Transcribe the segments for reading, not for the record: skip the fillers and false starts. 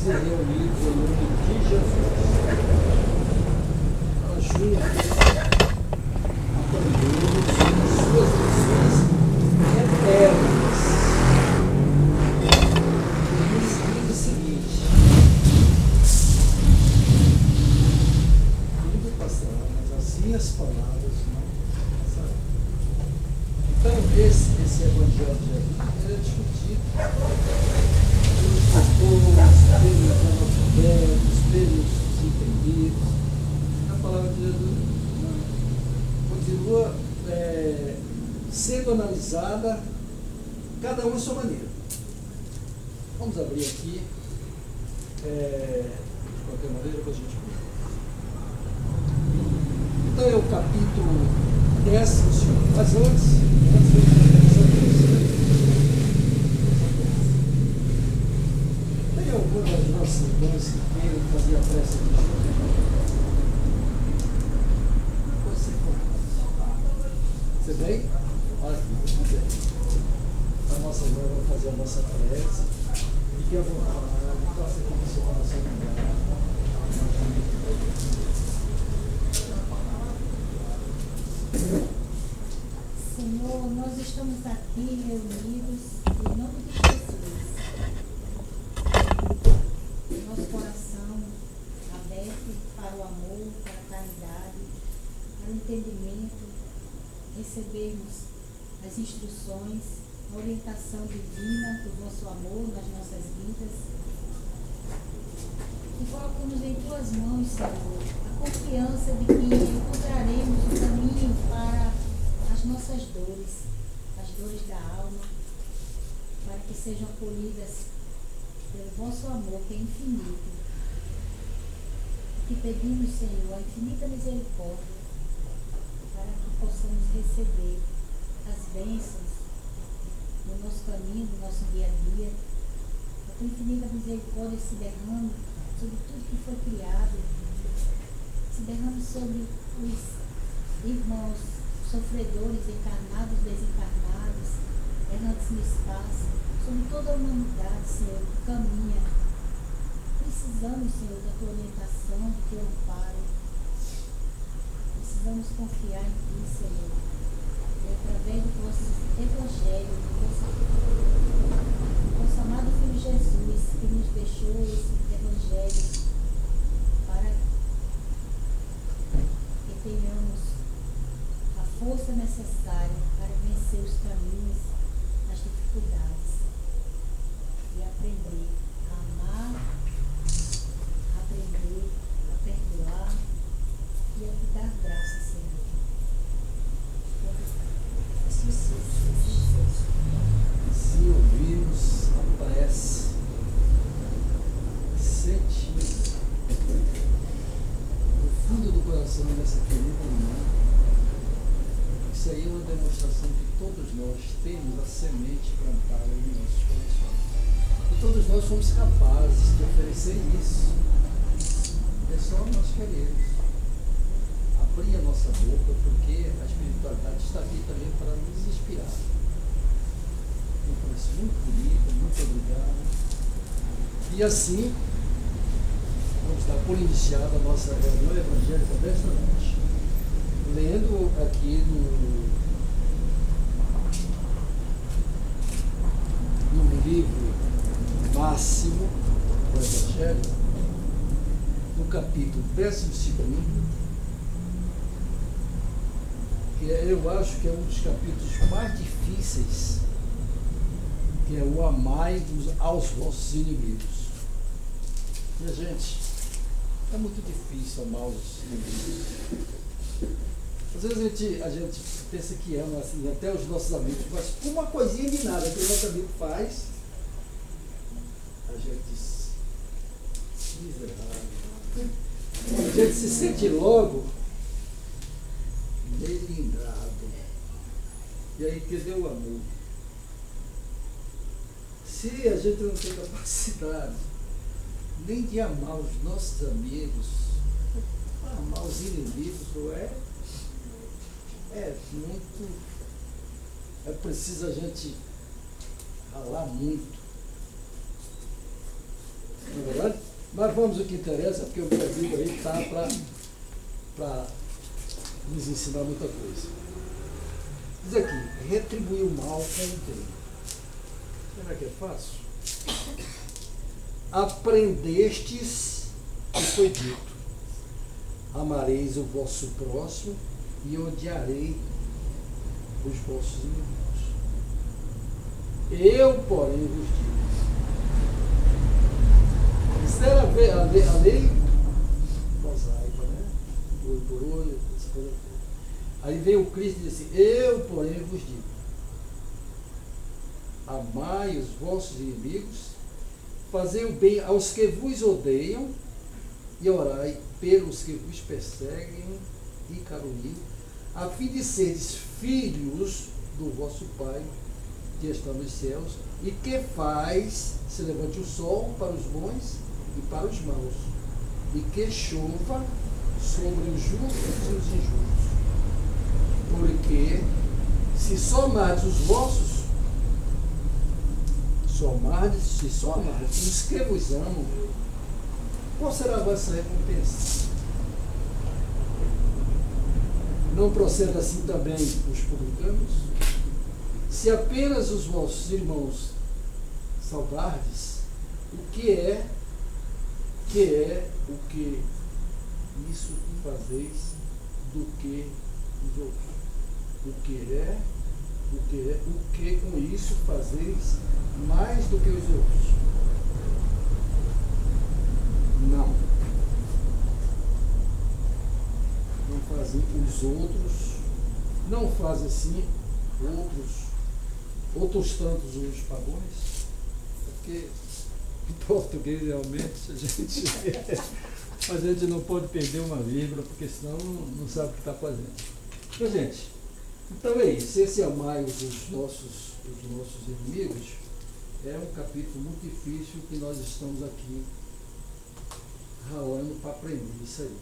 e reunidos em nome de Jesus. Ajude a aprender suas lições eternas. Diz o seguinte: tudo passará, mas as minhas palavras não passarão. Então, esse Evangelho de Jesus ele é discutido pelos pastores, pelos analfabetos, pelos desentendidos. A palavra de Jesus continua sendo analisada, cada um à sua maneira. Vamos abrir aqui, de qualquer maneira, para a gente ver. Então é o capítulo 10, mas antes tem alguma das nossas irmãs que queiram fazer a prece aqui junto? Você vem? Olha aqui, vamos ver. A nossa irmã vai fazer a nossa prece. Fique à vontade, faça aqui no seu coração de Senhor, nós estamos aqui reunidos em nome de Jesus. Nosso coração aberto para o amor, para a caridade, para o entendimento, recebermos as instruções, a orientação divina do vosso amor nas nossas vidas. E colocamos em tuas mãos, Senhor, a confiança de que encontraremos o caminho para as nossas dores, as dores da alma, para que sejam acolhidas pelo vosso amor, que é infinito. Que pedimos, Senhor, a infinita misericórdia, para que possamos receber as bênçãos no nosso caminho, no nosso dia a dia. A tua infinita misericórdia se derrame sobre tudo que foi criado, se derrame sobre os irmãos sofredores, encarnados, desencarnados, errantes no espaço, sobre toda a humanidade, Senhor, que caminha. Precisamos, Senhor, da tua orientação, do teu amparo. Precisamos confiar em ti, Senhor, e através do vosso Evangelho, do vosso amado Filho Jesus, que nos deixou esse Evangelho para que tenhamos a força necessária para vencer os caminhos, as dificuldades e aprender a amar, aprender a perdoar e a te dar graça, Senhor. Se ouvirmos a prece, sentimos no fundo do coração dessa querida irmã, isso aí é uma demonstração que todos nós temos a semente plantada em nossos corações. E todos nós somos capazes de oferecer isso. É só nós queremos abrir a nossa boca, porque a espiritualidade está aqui também para nos inspirar. Um preço muito bonito, muito obrigado. E assim, vamos dar por iniciada a nossa reunião evangélica desta noite. Lendo aqui no livro máximo do Evangelho, no capítulo 12, que eu acho que é um dos capítulos mais difíceis, que é o amai aos vossos inimigos. E a gente, é muito difícil amar os inimigos. Às vezes a gente pensa que ama assim, até os nossos amigos, mas por uma coisinha de nada que o nosso amigo faz, a gente miserável. A gente se sente logo melindrado. E aí, cadê o amor? Se a gente não tem capacidade nem de amar os nossos amigos, amar os inimigos, é preciso a gente ralar muito. Não é verdade? Mas vamos ao que interessa, porque o presbítero aí está para nos ensinar muita coisa. Diz aqui, retribuir o mal com o bem. Será que é fácil? Aprendestes que foi dito, amareis o vosso próximo e odiarei os vossos inimigos. Eu, porém, vos digo. Isso era a lei mosaica, né? Olho por olho, essa coisa toda. Aí veio o Cristo e disse, eu, porém, vos digo, amai os vossos inimigos, fazei o bem aos que vos odeiam e orai pelos que vos perseguem e caluniam, a fim de seres filhos do vosso Pai que está nos céus, e que faz se levante o sol para os bons e para os maus, e que chova sobre os justos e os injustos. Porque se somardes os vossos, se somardes os que vos amam, qual será a vossa recompensa? Não procede assim também os publicanos? Se apenas os vossos irmãos saudardes, o que o que isso fazeis do que os outros? O que com isso fazeis mais do que os outros? Não fazem os outros, não fazem assim outros tantos os pagões, porque em português realmente a gente não pode perder uma vírgula, porque senão não sabe o que está fazendo. Então, gente, então é isso, esse amai os nossos inimigos é um capítulo muito difícil que nós estamos aqui ralando para aprender isso aí.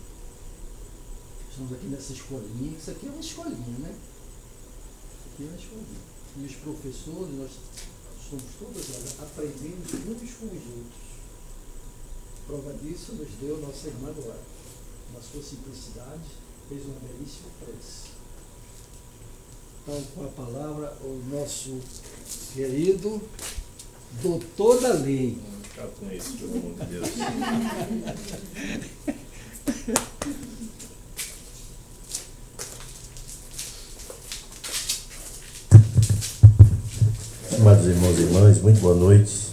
Estamos aqui nessa escolinha, isso aqui é uma escolinha, né? Isso aqui é uma escolinha. E os professores, nós somos todos aprendendo uns com os outros. Prova disso nos deu nossa irmã Eduardo. Na sua simplicidade, fez uma belíssima prece. Então, com a palavra, o nosso querido doutor da lei. Ficar com isso, pelo amor de Deus. Amados irmãos e irmãs, muito boa noite.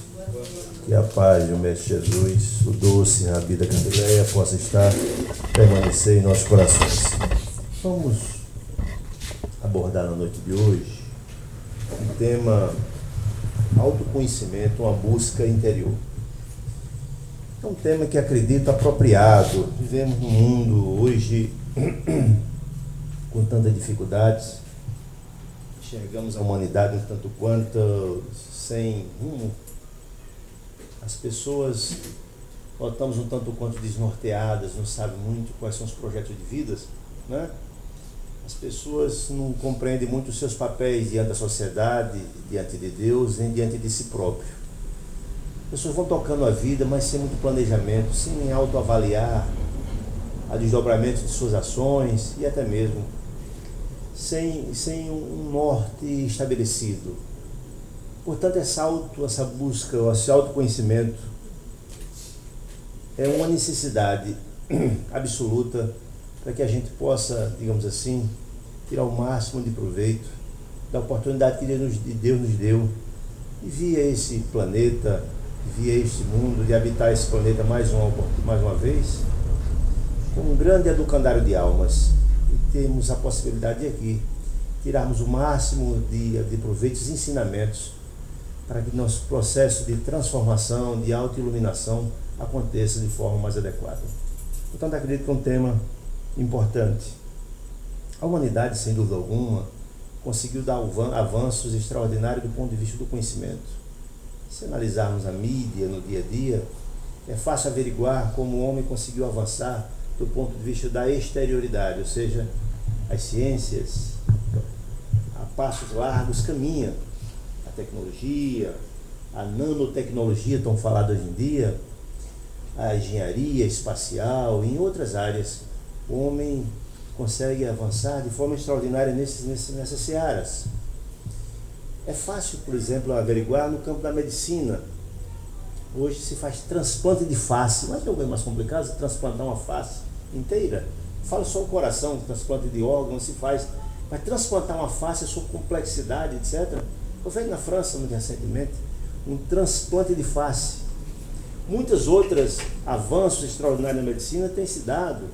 Que a paz do Mestre Jesus, o doce Rabi da Galileia, possa permanecer em nossos corações. Vamos abordar na noite de hoje um tema autoconhecimento, uma busca interior. É um tema que acredito apropriado. Vivemos num mundo hoje com tantas dificuldades. Enxergamos a humanidade um tanto quanto sem rumo. As pessoas notamos um tanto quanto desnorteadas, não sabem muito quais são os projetos de vida, né? As pessoas não compreendem muito os seus papéis diante da sociedade, diante de Deus, nem diante de si próprio. As pessoas vão tocando a vida, mas sem muito planejamento, sem autoavaliar o desdobramento de suas ações e até mesmo sem um norte estabelecido. Portanto, essa busca, esse autoconhecimento é uma necessidade absoluta para que a gente possa, digamos assim, tirar o máximo de proveito da oportunidade que Deus nos deu de via esse planeta, via este mundo, de habitar esse planeta mais uma vez, com um grande educandário de almas. E temos a possibilidade de aqui tirarmos o máximo de proveitos e ensinamentos para que nosso processo de transformação, de autoiluminação aconteça de forma mais adequada. Portanto, acredito que é um tema importante. A humanidade, sem dúvida alguma, conseguiu dar avanços extraordinários do ponto de vista do conhecimento. Se analisarmos a mídia no dia a dia, é fácil averiguar como o homem conseguiu avançar do ponto de vista da exterioridade, ou seja, as ciências a passos largos caminham. A tecnologia, a nanotecnologia tão falada hoje em dia, a engenharia espacial, em outras áreas, o homem consegue avançar de forma extraordinária nessas searas. É fácil, por exemplo, averiguar no campo da medicina. Hoje se faz transplante de face. Mas tem alguém mais complicado? Transplantar uma face inteira? Fala só o coração, transplante de órgãos se faz. Mas transplantar uma face, a sua complexidade, etc. Foi feito na França muito recentemente, um transplante de face. Muitos outros avanços extraordinários na medicina têm se dado.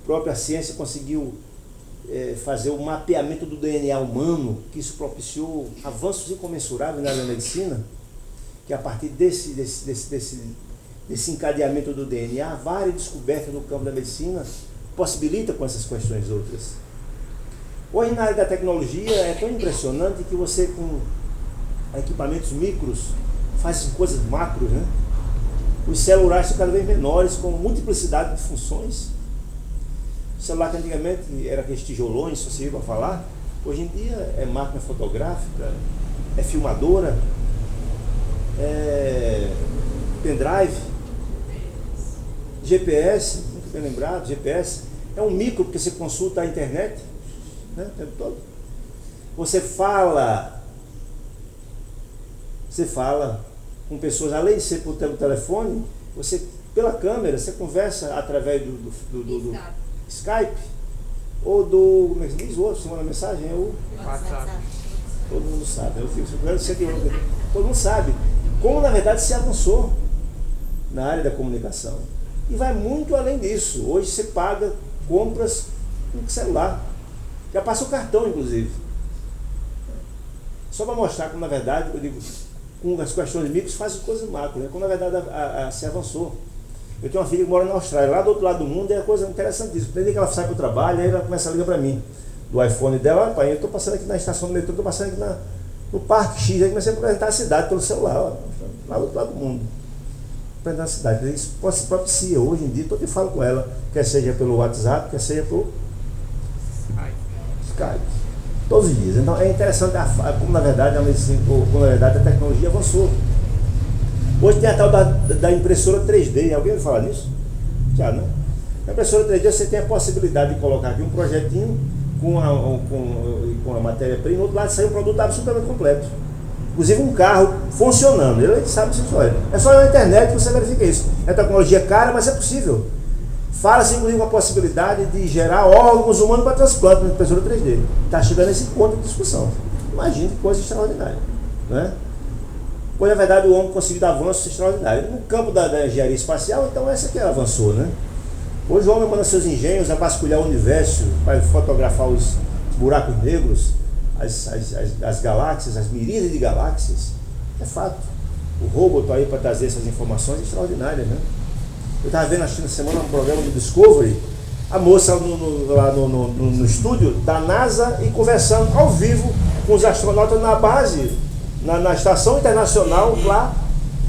Própria ciência conseguiu fazer o mapeamento do DNA humano, que isso propiciou avanços incomensuráveis na área da medicina, que a partir desse encadeamento do DNA, várias descobertas no campo da medicina possibilita com essas questões outras. Hoje na área da tecnologia é tão impressionante que você com equipamentos micros faz coisas macros, né? Os celulares são cada vez menores, com multiplicidade de funções. O celular que antigamente era aqueles tijolões, só servia para falar, hoje em dia é máquina fotográfica, é filmadora, é pendrive, GPS, muito bem lembrado, GPS, é um micro porque você consulta a internet, né, o tempo todo. Você fala com pessoas, além de ser por telefone, você, pela câmera, você conversa através do Skype, ou do, como é que diz o outro, você manda mensagem, é o WhatsApp. Todo mundo sabe, todo mundo sabe como na verdade se avançou na área da comunicação. E vai muito além disso. Hoje você paga compras com celular. Já passa o cartão, inclusive. Só para mostrar como na verdade, eu digo, com as questões de micros faz coisas macro, né? Como na verdade se avançou. Eu tenho uma filha que mora na Austrália, lá do outro lado do mundo, é uma coisa interessantíssima. Desde que ela sai para o trabalho, aí ela começa a ligar para mim, do iPhone dela: olha, pai, eu estou passando aqui na estação do metrô, estou passando aqui no Parque X, aí comecei a apresentar a cidade pelo celular, ó, lá do outro lado do mundo. Apresentar a cidade. Isso se propicia hoje em dia, todo dia falo com ela, quer seja pelo WhatsApp, quer seja pelo Skype. Todos os dias. Então é interessante como na verdade a medicina, como na verdade a tecnologia avançou. Hoje tem a tal da impressora 3D. Alguém ouviu falar nisso? Já, né? Na impressora 3D você tem a possibilidade de colocar aqui um projetinho com a matéria-prima, do outro lado sai um produto absolutamente completo. Inclusive um carro funcionando. Ele sabe disso. É só na internet que você verifica isso. É tecnologia cara, mas é possível. Fala-se inclusive com a possibilidade de gerar órgãos humanos para transplante na impressora 3D. Está chegando a esse ponto de discussão. Imagine que coisa extraordinária, né? Pois na verdade o homem conseguiu dar avanços extraordinários. No campo da engenharia espacial, então essa que avançou, né? Hoje o homem manda seus engenhos a vasculhar o universo, para fotografar os buracos negros, as galáxias, as miríades de galáxias. É fato. O robô está aí para trazer essas informações extraordinárias, né? Eu estava vendo, acho que na semana, um programa do Discovery, a moça lá no estúdio da NASA e conversando ao vivo com os astronautas na base, na estação internacional lá,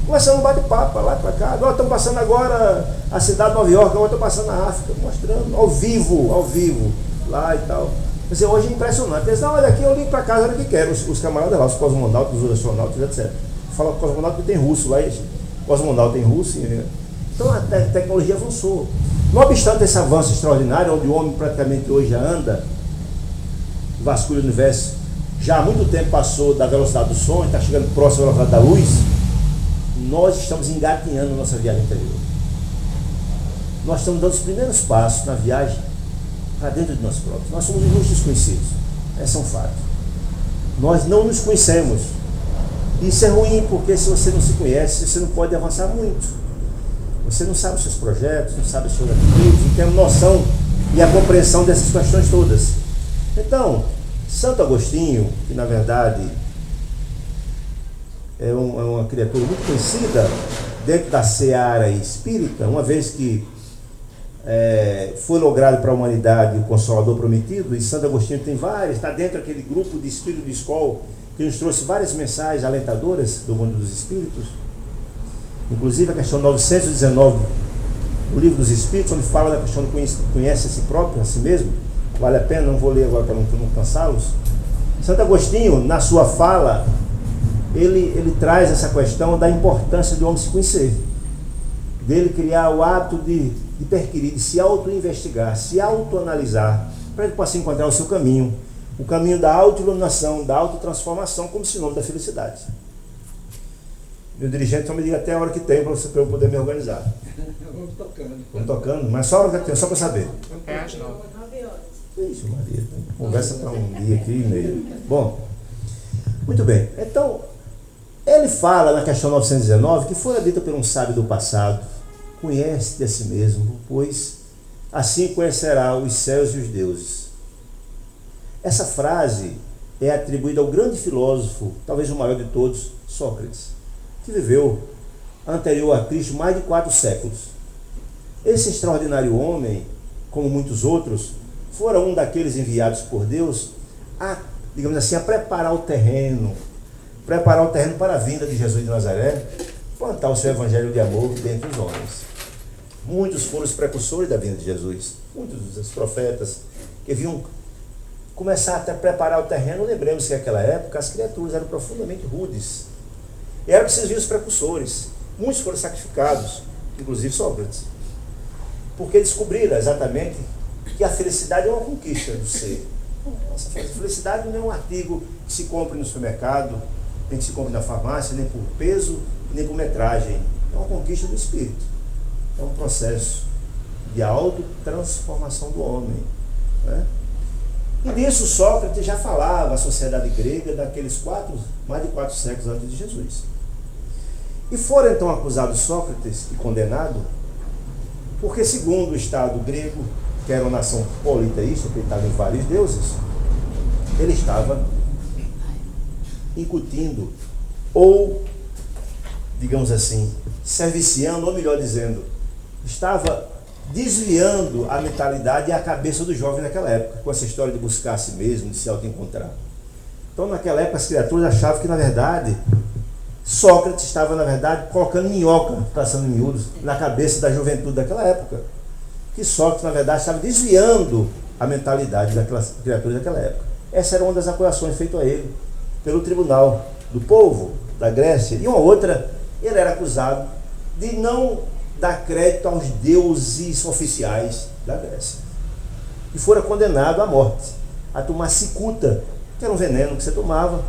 conversando um bate-papo lá para cá. Nós estamos passando agora a cidade de Nova York, agora estamos passando na África, mostrando ao vivo, lá e tal. Quer dizer, hoje é impressionante. Eles dizem: olha aqui, eu ligo para casa, olha o que quero. Os camaradas lá, os cosmonautas, os astronautas, etc. Fala cosmonauta que tem russo lá, cosmonauta tem russo. Então a tecnologia avançou. Não obstante esse avanço extraordinário, onde o homem praticamente hoje já anda, vasculha o universo, já há muito tempo passou da velocidade do som, está chegando próximo da velocidade da luz, nós estamos engatinhando a nossa viagem interior. Nós estamos dando os primeiros passos na viagem para dentro de nós próprios. Nós somos os desconhecidos. Esse é um fato. Nós não nos conhecemos. Isso é ruim, porque se você não se conhece, você não pode avançar muito. Você não sabe os seus projetos, não sabe os seus atributos, não tem noção e a compreensão dessas questões todas. Então, Santo Agostinho, que na verdade é uma criatura muito conhecida dentro da seara espírita, uma vez que foi logrado para a humanidade o Consolador Prometido, e Santo Agostinho tem vários, está dentro daquele grupo de espírito de escola que nos trouxe várias mensagens alentadoras do mundo dos espíritos, inclusive a questão 919 do Livro dos Espíritos, onde fala da questão do conhece a si próprio, a si mesmo. Vale a pena, não vou ler agora para não cansá-los. Santo Agostinho, na sua fala, ele traz essa questão da importância do homem se conhecer, dele criar o hábito de perquirir, de se auto-investigar, se auto-analisar, para ele possa encontrar o seu caminho, o caminho da auto-iluminação, da auto-transformação, como sinônimo da felicidade. Meu dirigente só me diga até a hora que tem para eu poder me organizar. Vamos tocando. Vamos tocando, mas só a hora que tem, só para saber. É às 9. Isso, Maria, conversa para um dia aqui e meio. Bom, muito bem. Então, ele fala na questão 919 que fora dita por um sábio do passado: conhece-te a si mesmo, pois assim conhecerá os céus e os deuses. Essa frase é atribuída ao grande filósofo, talvez o maior de todos, Sócrates, que viveu anterior a Cristo mais de 4 séculos. Esse extraordinário homem, como muitos outros, fora um daqueles enviados por Deus a, digamos assim, a preparar o terreno para a vinda de Jesus de Nazaré, plantar o seu evangelho de amor dentre os homens. Muitos foram os precursores da vinda de Jesus, muitos dos profetas que vinham começar a preparar o terreno. Lembremos que naquela época as criaturas eram profundamente rudes, e era preciso vir os precursores. Muitos foram sacrificados, inclusive Sócrates, porque descobriram exatamente que a felicidade é uma conquista do ser. Nossa, a felicidade não é um artigo que se compra no supermercado, nem que se compra na farmácia, nem por peso, nem por metragem. É uma conquista do espírito. É um processo de autotransformação do homem, né? E disso Sócrates já falava à sociedade grega daqueles mais de 4 séculos antes de Jesus. E foram então acusados Sócrates e condenado, porque segundo o Estado grego, que era uma nação politeísta, que estava em vários deuses, ele estava incutindo, ou, digamos assim, serviciando, ou melhor dizendo, estava desviando a mentalidade e a cabeça do jovem naquela época, com essa história de buscar a si mesmo, de se auto-encontrar. Então, naquela época, as criaturas achavam que, na verdade, Sócrates estava, na verdade, colocando minhoca, traçando miúdos, na cabeça da juventude daquela época. Que Sócrates, na verdade, estava desviando a mentalidade daquelas criaturas daquela época. Essa era uma das acusações feitas a ele pelo tribunal do povo da Grécia. E uma outra, ele era acusado de não dar crédito aos deuses oficiais da Grécia. E fora condenado à morte, a tomar cicuta, que era um veneno que você tomava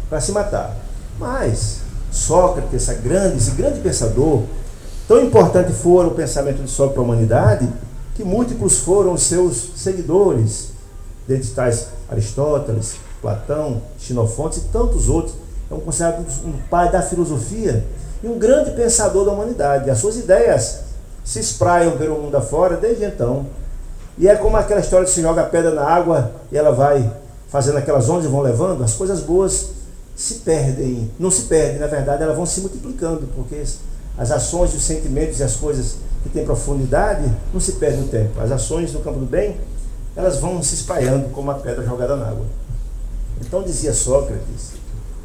para se matar. Mas Sócrates, esse grande pensador, tão importante foi o pensamento de Sócrates para a humanidade, que múltiplos foram os seus seguidores, dentre tais Aristóteles, Platão, Xenofonte e tantos outros. É considerado um pai da filosofia e um grande pensador da humanidade. As suas ideias se espraiam pelo mundo afora desde então. E é como aquela história de se joga a pedra na água e ela vai fazendo aquelas ondas e vão levando. As coisas boas se perdem, não se perdem, na verdade elas vão se multiplicando, porque as ações, os sentimentos e as coisas que têm profundidade não se perdem no tempo. As ações no campo do bem, elas vão se espalhando como a pedra jogada na água. Então dizia Sócrates,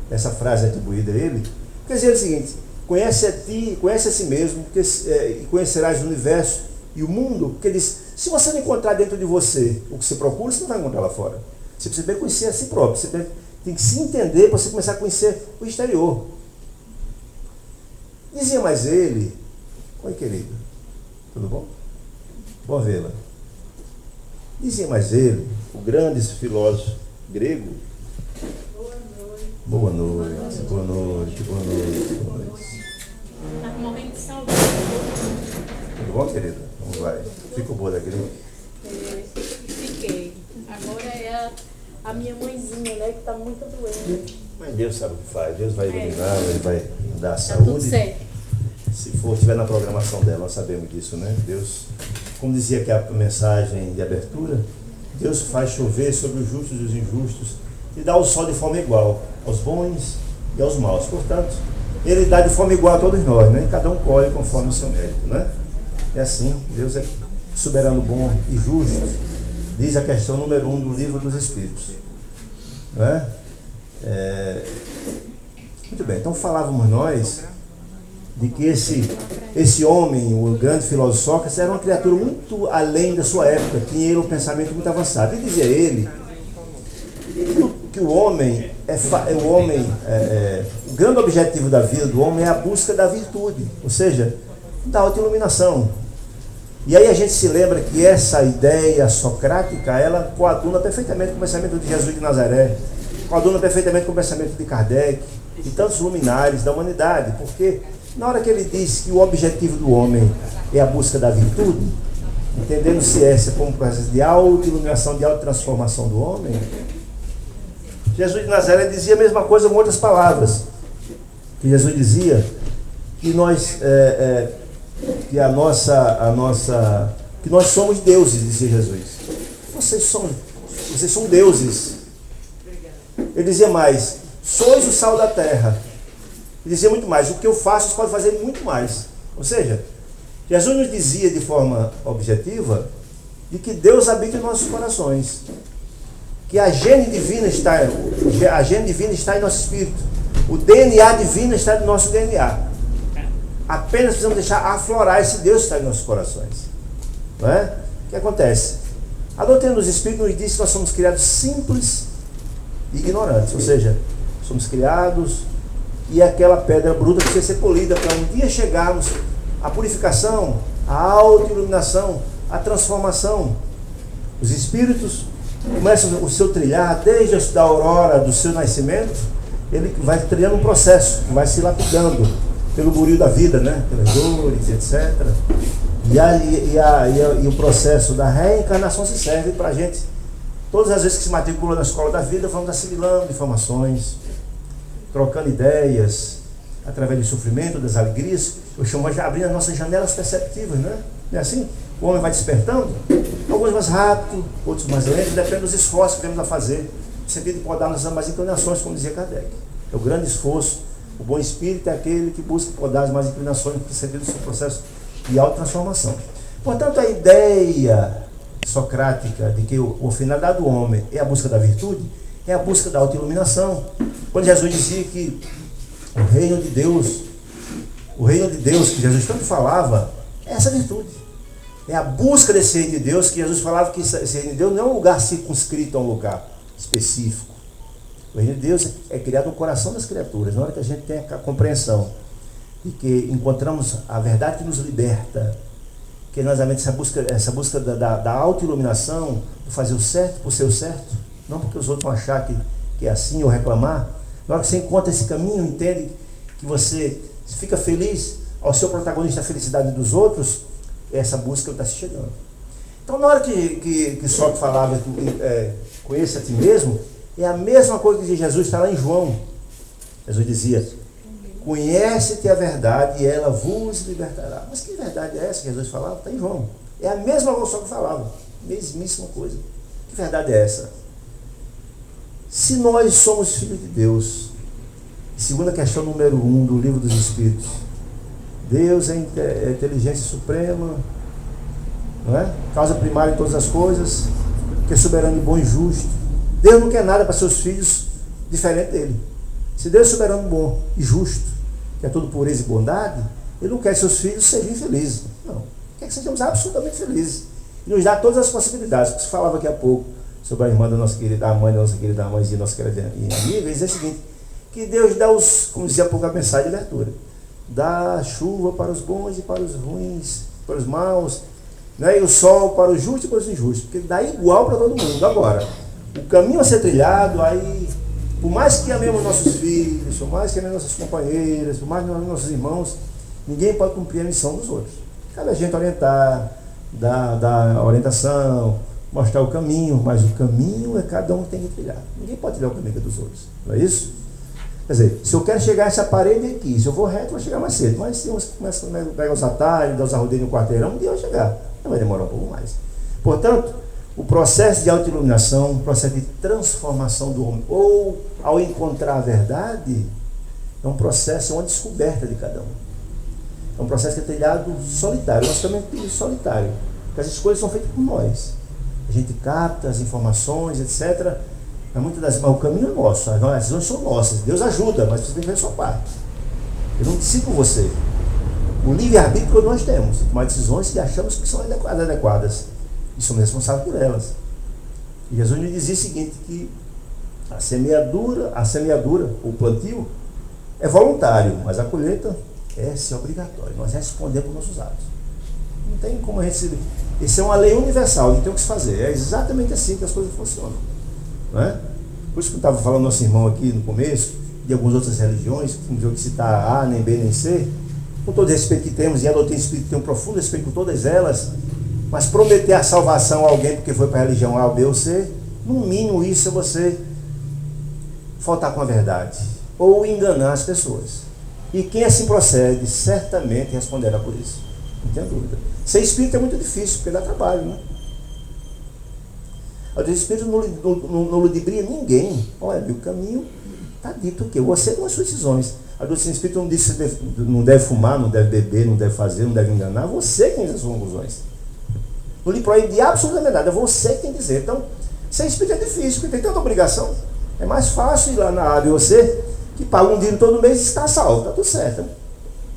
essa frase atribuída a ele, quer dizer o seguinte: conhece a ti, conhece a si mesmo, e conhecerás o universo e o mundo. Porque ele diz, se você não encontrar dentro de você o que você procura, você não vai encontrar lá fora. Você precisa conhecer a si próprio, você tem que se entender para você começar a conhecer o exterior. Dizia mais ele: oi querido, tudo bom? Bom vê-la. Dizia mais ele, o grande filósofo grego: boa noite, boa noite, boa noite, boa noite. Está com um momento de saudade. Tudo bom, querida? Vamos lá. Ficou boa daquele? Fiquei. Agora é a minha mãezinha, né, que está muito doente. Mas Deus sabe o que faz. Deus vai iluminar, Ele vai dar Tá saúde. tudo certo. Se for, estiver na programação dela, nós sabemos disso, né? Deus, como dizia aqui a mensagem de abertura, Deus faz chover sobre os justos e os injustos e dá o sol de forma igual aos bons e aos maus. Portanto, Ele dá de forma igual a todos nós, né? E cada um colhe conforme o seu mérito, né? É assim, Deus é soberano, bom e justo, diz a questão número 1 do livro dos Espíritos, né? Muito bem, então falávamos nós de que esse homem, o grande filósofo Sócrates, era uma criatura muito além da sua época, tinha ele um pensamento muito avançado. E dizia ele que o homem o homem, o grande objetivo da vida do homem é a busca da virtude, ou seja, da autoiluminação. E aí a gente se lembra que essa ideia socrática, ela coaduna perfeitamente com o pensamento de Jesus de Nazaré, coaduna perfeitamente com o pensamento de Kardec e tantos luminares da humanidade, porque na hora que ele diz que o objetivo do homem é a busca da virtude, entendendo ciência como processo de autoiluminação, de autotransformação do homem, Jesus de Nazaré dizia a mesma coisa com outras palavras. Que Jesus dizia que nós, que nós somos deuses, dizia Jesus. Vocês são deuses. Ele dizia mais, sois o sal da terra. Ele dizia muito mais, o que eu faço, vocês podem fazer muito mais. Ou seja, Jesus nos dizia de forma objetiva de que Deus habita em nossos corações. Que a gene divina está em nosso espírito. O DNA divino está no nosso DNA. Apenas precisamos deixar aflorar esse Deus que está em nossos corações. Não é? O que acontece? A doutrina dos Espíritos nos diz que nós somos criados simples e ignorantes. Ou seja, somos criados e aquela pedra bruta precisa ser polida para um dia chegarmos à purificação, à autoiluminação, à transformação. Os Espíritos começam o seu trilhar desde a aurora do seu nascimento. Ele vai trilhando um processo, vai se lapidando pelo buril da vida, né? Pelas dores, etc. E o processo da reencarnação se serve para a gente. Todas as vezes que se matricula na escola da vida, vamos assimilando informações, trocando ideias, através do sofrimento, das alegrias. Eu chamo de abrir as nossas janelas perceptivas, né? Não é assim? O homem vai despertando, alguns mais rápido, outros mais lento, depende dos esforços que temos a fazer. No sentido de podar nossas mais inclinações, como dizia Kardec. É o grande esforço. O bom espírito é aquele que busca podar as mais inclinações no sentido do seu processo de autotransformação. Portanto, a ideia socrática de que o finalidade do homem é a busca da virtude, é a busca da autoiluminação. Quando Jesus dizia que o reino de Deus que Jesus tanto falava, é essa virtude. É a busca desse reino de Deus, que Jesus falava que esse reino de Deus não é um lugar circunscrito a um lugar específico. O reino de Deus é criado no coração das criaturas. Na hora que a gente tem a compreensão de que encontramos a verdade que nos liberta, que nós essa busca da autoiluminação, de fazer o certo por ser o certo, não porque os outros vão achar que é assim ou reclamar. Na hora que você encontra esse caminho, entende que você fica feliz ao ser o protagonista da felicidade dos outros, essa busca está se chegando. Então, na hora que Sócrates falava, conheça a ti mesmo, é a mesma coisa que Jesus está lá em João. Jesus dizia, conhece-te a verdade e ela vos libertará. Mas que verdade é essa que Jesus falava? Está em João. É a mesma coisa que Sócrates falava. Mesmíssima coisa. Que verdade é essa? Se nós somos filhos de Deus, segunda questão número 1 do Livro dos Espíritos, Deus é inteligência suprema, não é? Causa primária em todas as coisas, que é soberano e bom e justo. Deus não quer nada para seus filhos diferente dele. Se Deus é soberano, bom e justo, que é tudo pureza e bondade, ele não quer que seus filhos sejam infelizes. Não. Quer que sejamos absolutamente felizes. E nos dá todas as possibilidades. O que se falava aqui há pouco sobre a irmã da nossa querida, a mãe da nossa querida mãezinha, nossa querida amiga, diz o seguinte, que Deus dá como dizia há pouco a mensagem de abertura, dá chuva para os bons e para os ruins, para os maus, né? E o sol para os justos e para os injustos, porque ele dá igual para todo mundo. Agora, o caminho a ser trilhado, aí, por mais que amemos nossos filhos, por mais que amemos nossas companheiras, por mais que amemos nossos irmãos, ninguém pode cumprir a missão dos outros. Cabe a gente orientar, dar orientação, mostrar o caminho, mas o caminho é cada um que tem que trilhar. Ninguém pode trilhar o caminho dos outros, não é isso? Quer dizer, se eu quero chegar a essa parede aqui, se eu vou reto, eu vou chegar mais cedo. Mas se eu começo a pegar os atalhos, dar os arrodeios no quarteirão, um dia eu vou chegar. Não vai demorar um pouco mais. Portanto, o processo de autoiluminação, o processo de transformação do homem, ou ao encontrar a verdade, é um processo, é uma descoberta de cada um. É um processo que é trilhado solitário. Nós também temos solitário, porque as escolhas são feitas por nós. A gente capta as informações, etc. Mas o caminho é nosso, as decisões são nossas. Deus ajuda, mas você tem que fazer a sua parte. Eu não decido por você. O livre-arbítrio nós temos, tomar decisões que achamos que são adequadas. E somos responsáveis por elas. E Jesus nos dizia o seguinte, que A semeadura, o plantio, é voluntário, mas a colheita é obrigatória. Nós respondemos por nossos atos. Não tem como a gente... Isso é uma lei universal, não tem o que se fazer. É exatamente assim que as coisas funcionam. Não é? Por isso que eu estava falando nosso irmão aqui no começo, de algumas outras religiões, que não tem o que citar A, nem B, nem C, com todo o respeito que temos, e a doutrina espírita tem um profundo respeito por todas elas, mas prometer a salvação a alguém porque foi para a religião A, B ou C, no mínimo isso é você faltar com a verdade, ou enganar as pessoas. E quem assim procede, certamente responderá por isso. Não tem dúvida. Ser espírita é muito difícil, porque dá trabalho, né? A doutrina espírita não ludibria ninguém. Olha, o caminho está dito o quê? Você com as suas decisões. A doutrina espírita não diz que não deve fumar, não deve beber, não deve fazer, não deve enganar. Você quem diz as suas conclusões. Não lhe proíbe de absolutamente nada. É você quem dizer. Então, ser espírita é difícil, porque tem tanta obrigação. É mais fácil ir lá na área você, que paga um dinheiro todo mês e está salvo. Está tudo certo.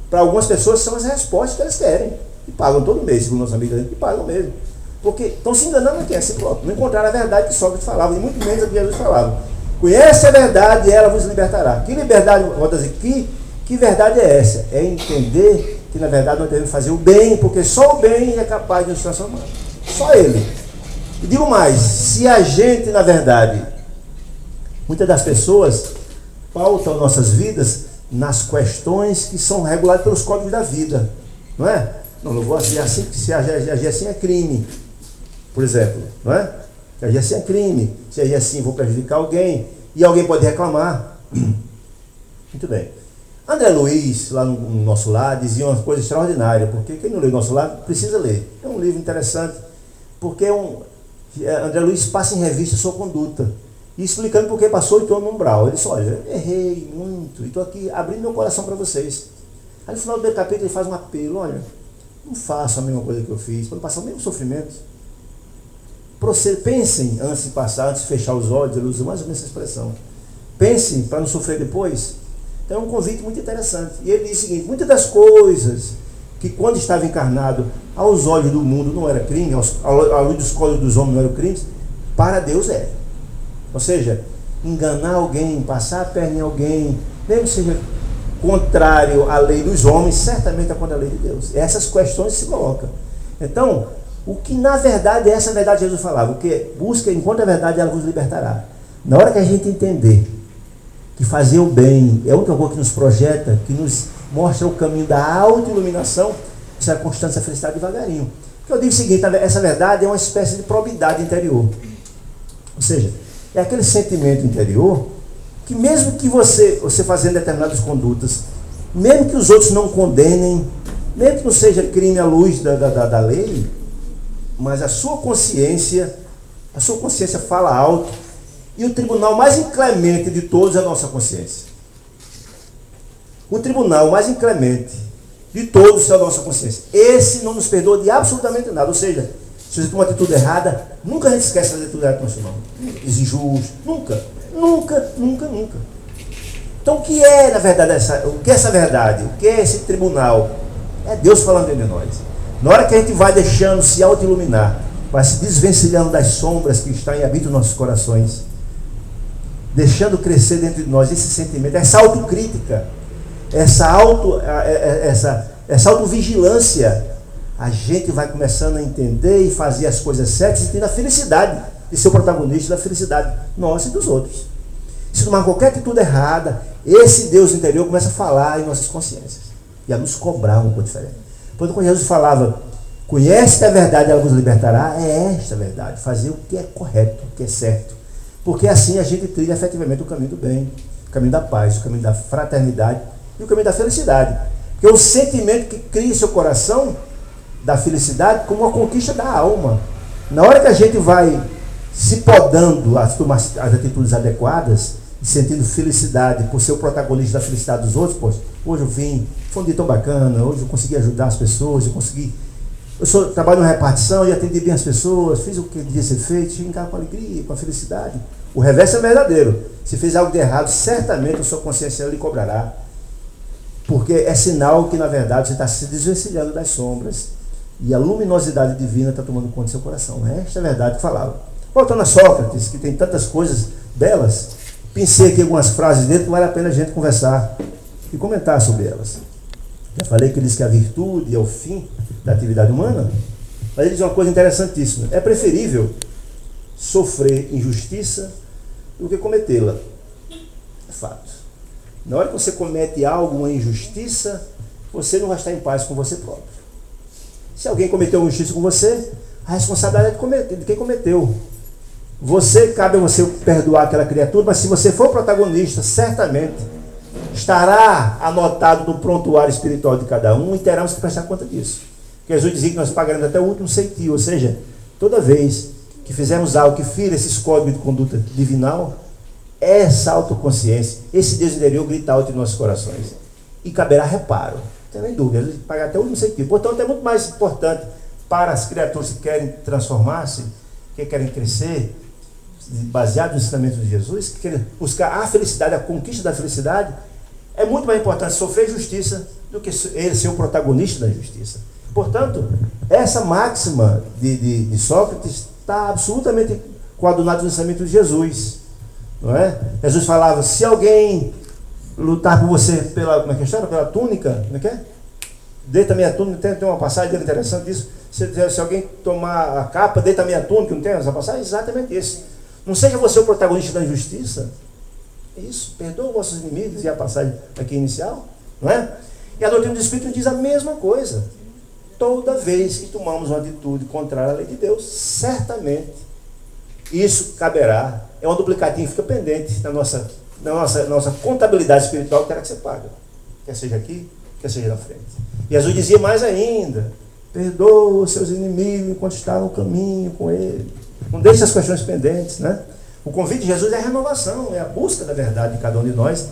Para algumas pessoas são as respostas que eles querem. Que pagam todo mês, segundo nosso amigo, que pagam mesmo. Porque estão se enganando aqui, assim próprio. Não encontraram a verdade que Sócrates falava, e muito menos a que Jesus falava. Conhece a verdade e ela vos libertará. Que liberdade, vou dizer, que verdade é essa? É entender que na verdade nós devemos fazer o bem, porque só o bem é capaz de nos transformar. Só ele. E digo mais, se a gente, na verdade, muitas das pessoas pautam nossas vidas nas questões que são reguladas pelos códigos da vida. Não é? Não vou agir assim, porque se agir assim é crime. Por exemplo, não é? Se agir assim é crime. Se agir assim vou prejudicar alguém. E alguém pode reclamar. Muito bem. André Luiz, lá no nosso lar, dizia uma coisa extraordinária. Porque quem não lê o nosso lar precisa ler. É um livro interessante. Porque André Luiz passa em revista a sua conduta. E explicando por que passou 8 anos no umbral. Ele disse, olha, errei muito. E estou aqui abrindo meu coração para vocês. Aí no final do capítulo ele faz um apelo. Olha, não façam a mesma coisa que eu fiz. Para não passar o mesmo sofrimento. Pensem antes de passar, antes de fechar os olhos. Ele usa mais ou menos essa expressão. Pensem para não sofrer depois. Então é um convite muito interessante. E ele diz o seguinte, muitas das coisas que quando estava encarnado, aos olhos do mundo não era crime, à luz dos códigos dos homens não era crime, para Deus é. Ou seja, enganar alguém, passar a perna em alguém, mesmo que seja contrário à lei dos homens, certamente é contra a lei de Deus. Essas questões se colocam. Então, o que na verdade é essa verdade que Jesus falava, o que busca, enquanto a verdade ela vos libertará. Na hora que a gente entender que fazer o bem é a única coisa que nos projeta, que nos mostra o caminho da autoiluminação, você vai conquistando essa felicidade devagarinho. Porque eu digo o seguinte, essa verdade é uma espécie de probidade interior. Ou seja, é aquele sentimento interior que mesmo que você fazendo determinadas condutas, mesmo que os outros não condenem, mesmo que não seja crime à luz da lei, mas a sua consciência fala alto, e o tribunal mais inclemente de todos é a nossa consciência. O tribunal mais inclemente de todos é a nossa consciência. Esse não nos perdoa de absolutamente nada. Ou seja, se você toma uma atitude errada, nunca a gente esquece da atitude errada que nós tomamos. Injusto. Nunca. Então o que é, na verdade, o que é essa verdade? O que é esse tribunal? É Deus falando dentro de nós. Na hora que a gente vai deixando se auto-iluminar, vai se desvencilhando das sombras que estão em habito nos nossos corações, deixando crescer dentro de nós esse sentimento, essa autocrítica, essa autovigilância, a gente vai começando a entender e fazer as coisas certas e tendo a felicidade de ser o protagonista da felicidade nossa e dos outros. Se tomar qualquer atitude errada, esse Deus interior começa a falar em nossas consciências e a nos cobrar uma coisa diferente. Quando Jesus falava, conhece a verdade, ela vos libertará, é esta a verdade, fazer o que é correto, o que é certo. Porque assim a gente trilha efetivamente o caminho do bem, o caminho da paz, o caminho da fraternidade e o caminho da felicidade. Que é o sentimento que cria seu coração da felicidade como uma conquista da alma. Na hora que a gente vai se podando a tomar as atitudes adequadas, sentindo felicidade por ser o protagonista da felicidade dos outros, pois, hoje eu vim, foi um dia tão bacana, hoje eu consegui ajudar as pessoas, eu trabalho na repartição e atendi bem as pessoas, fiz o que devia ser feito, cheguei em casa com alegria, com a felicidade. O reverso é verdadeiro. Se fez algo de errado, certamente a sua consciência lhe cobrará. Porque é sinal que, na verdade, você está se desvencilhando das sombras e a luminosidade divina está tomando conta do seu coração. Esta é a verdade que falava. Voltando a Sócrates, que tem tantas coisas belas, Pensei aqui algumas frases dentro que vale a pena a gente conversar e comentar sobre elas. Já falei que ele diz que a virtude é o fim da atividade humana, mas ele diz uma coisa interessantíssima: é preferível sofrer injustiça do que cometê-la. É fato. Na hora que você comete algo, uma injustiça, você não vai estar em paz com você próprio. Se alguém cometeu uma injustiça com você, a responsabilidade é de quem cometeu. Cabe a você perdoar aquela criatura, mas se você for protagonista, certamente estará anotado no prontuário espiritual de cada um e teremos que prestar conta disso. Jesus dizia que nós pagaremos até o último centio, ou seja, toda vez que fizermos algo que fira esses códigos de conduta divinal, essa autoconsciência, esse Deus interior grita alto em nossos corações. E caberá reparo, não tem nem dúvida, ele pagar até o último centio. Portanto, é muito mais importante para as criaturas que querem transformar-se, que querem crescer, baseado no ensinamento de Jesus, que querem buscar a felicidade, a conquista da felicidade, é muito mais importante sofrer justiça do que ele ser o protagonista da justiça. Portanto, essa máxima de Sócrates está absolutamente coadunada no ensinamento de Jesus. Não é? Jesus falava: se alguém lutar por você pela, como é que chama? Pela túnica, como é que é? Deita a minha túnica, tem uma passagem interessante disso. Se alguém tomar a capa, deita a minha túnica, não tem essa passagem? Exatamente isso. Não seja você o protagonista da injustiça. Isso, perdoa os vossos inimigos, e a passagem aqui inicial, não é? E a doutrina do Espírito diz a mesma coisa. Toda vez que tomamos uma atitude contrária à lei de Deus, certamente isso caberá. É uma duplicatinha que fica pendente na nossa contabilidade espiritual, que terá que ser paga. Quer seja aqui, quer seja na frente. Jesus dizia mais ainda: perdoa os seus inimigos enquanto está no caminho com ele. Não deixe as questões pendentes, né? O convite de Jesus é a renovação, é a busca da verdade de cada um de nós,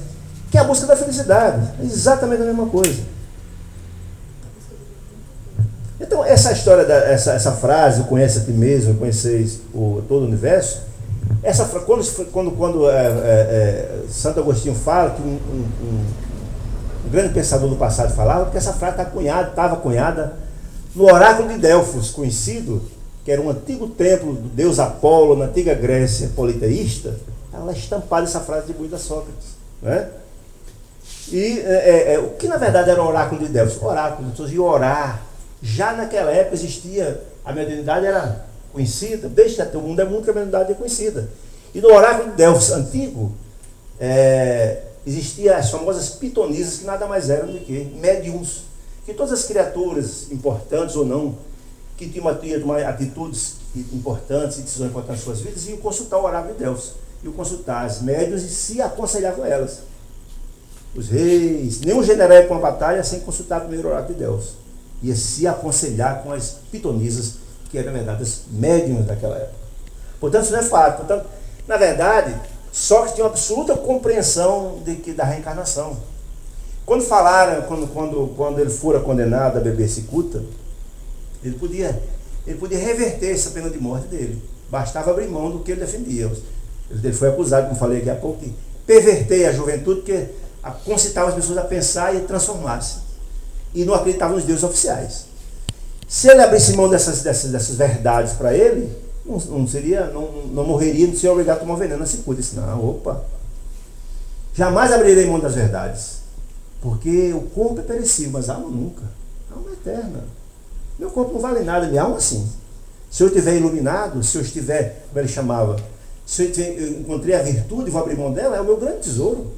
que é a busca da felicidade. É exatamente a mesma coisa. Então, essa história, essa frase, conhece a ti mesmo, conheceis todo o universo, quando Santo Agostinho fala, que um grande pensador do passado falava, porque essa frase estava cunhada no oráculo de Delfos, conhecido, que era um antigo templo do deus Apolo, na antiga Grécia politeísta. Ela é estampada essa frase atribuída a Sócrates, né? E o que na verdade era o oráculo de Delfos? Oráculo, pessoas iam orar. Já naquela época existia, a mediunidade era conhecida, desde o mundo é muito que a mediunidade é conhecida. E no oráculo de Delfos antigo, existiam as famosas pitonisas, que nada mais eram do que médiums, que todas as criaturas, importantes ou não, que tinham atitudes importantes e decisões importantes em suas vidas, iam consultar o oráculo de Delfos, iam consultar as médiuns e se aconselhavam a elas. Os reis, nenhum general ia para uma batalha sem consultar primeiro o oráculo de Delfos. Ia se aconselhar com as pitonisas, que eram, na verdade, as médiuns daquela época. Portanto, isso não é fato. Portanto, na verdade, Sócrates tinha uma absoluta compreensão da reencarnação. Quando falaram, quando ele fora condenado a beber cicuta, ele podia reverter essa pena de morte dele. Bastava abrir mão do que ele defendia. Ele foi acusado, como falei aqui há pouco, de perverter a juventude, porque concitava as pessoas a pensar e a transformar-se. E não acreditava nos deuses oficiais. Se ele abrisse mão dessas verdades para ele, não morreria, não seria obrigado a tomar veneno na cicuta. Disse: não, opa, jamais abrirei mão das verdades, porque o corpo é perecível, mas a alma nunca. A alma é eterna. Meu corpo não vale nada, minha alma sim. Se eu estiver iluminado, se eu estiver, como ele chamava, se eu encontrei a virtude e vou abrir mão dela, é o meu grande tesouro.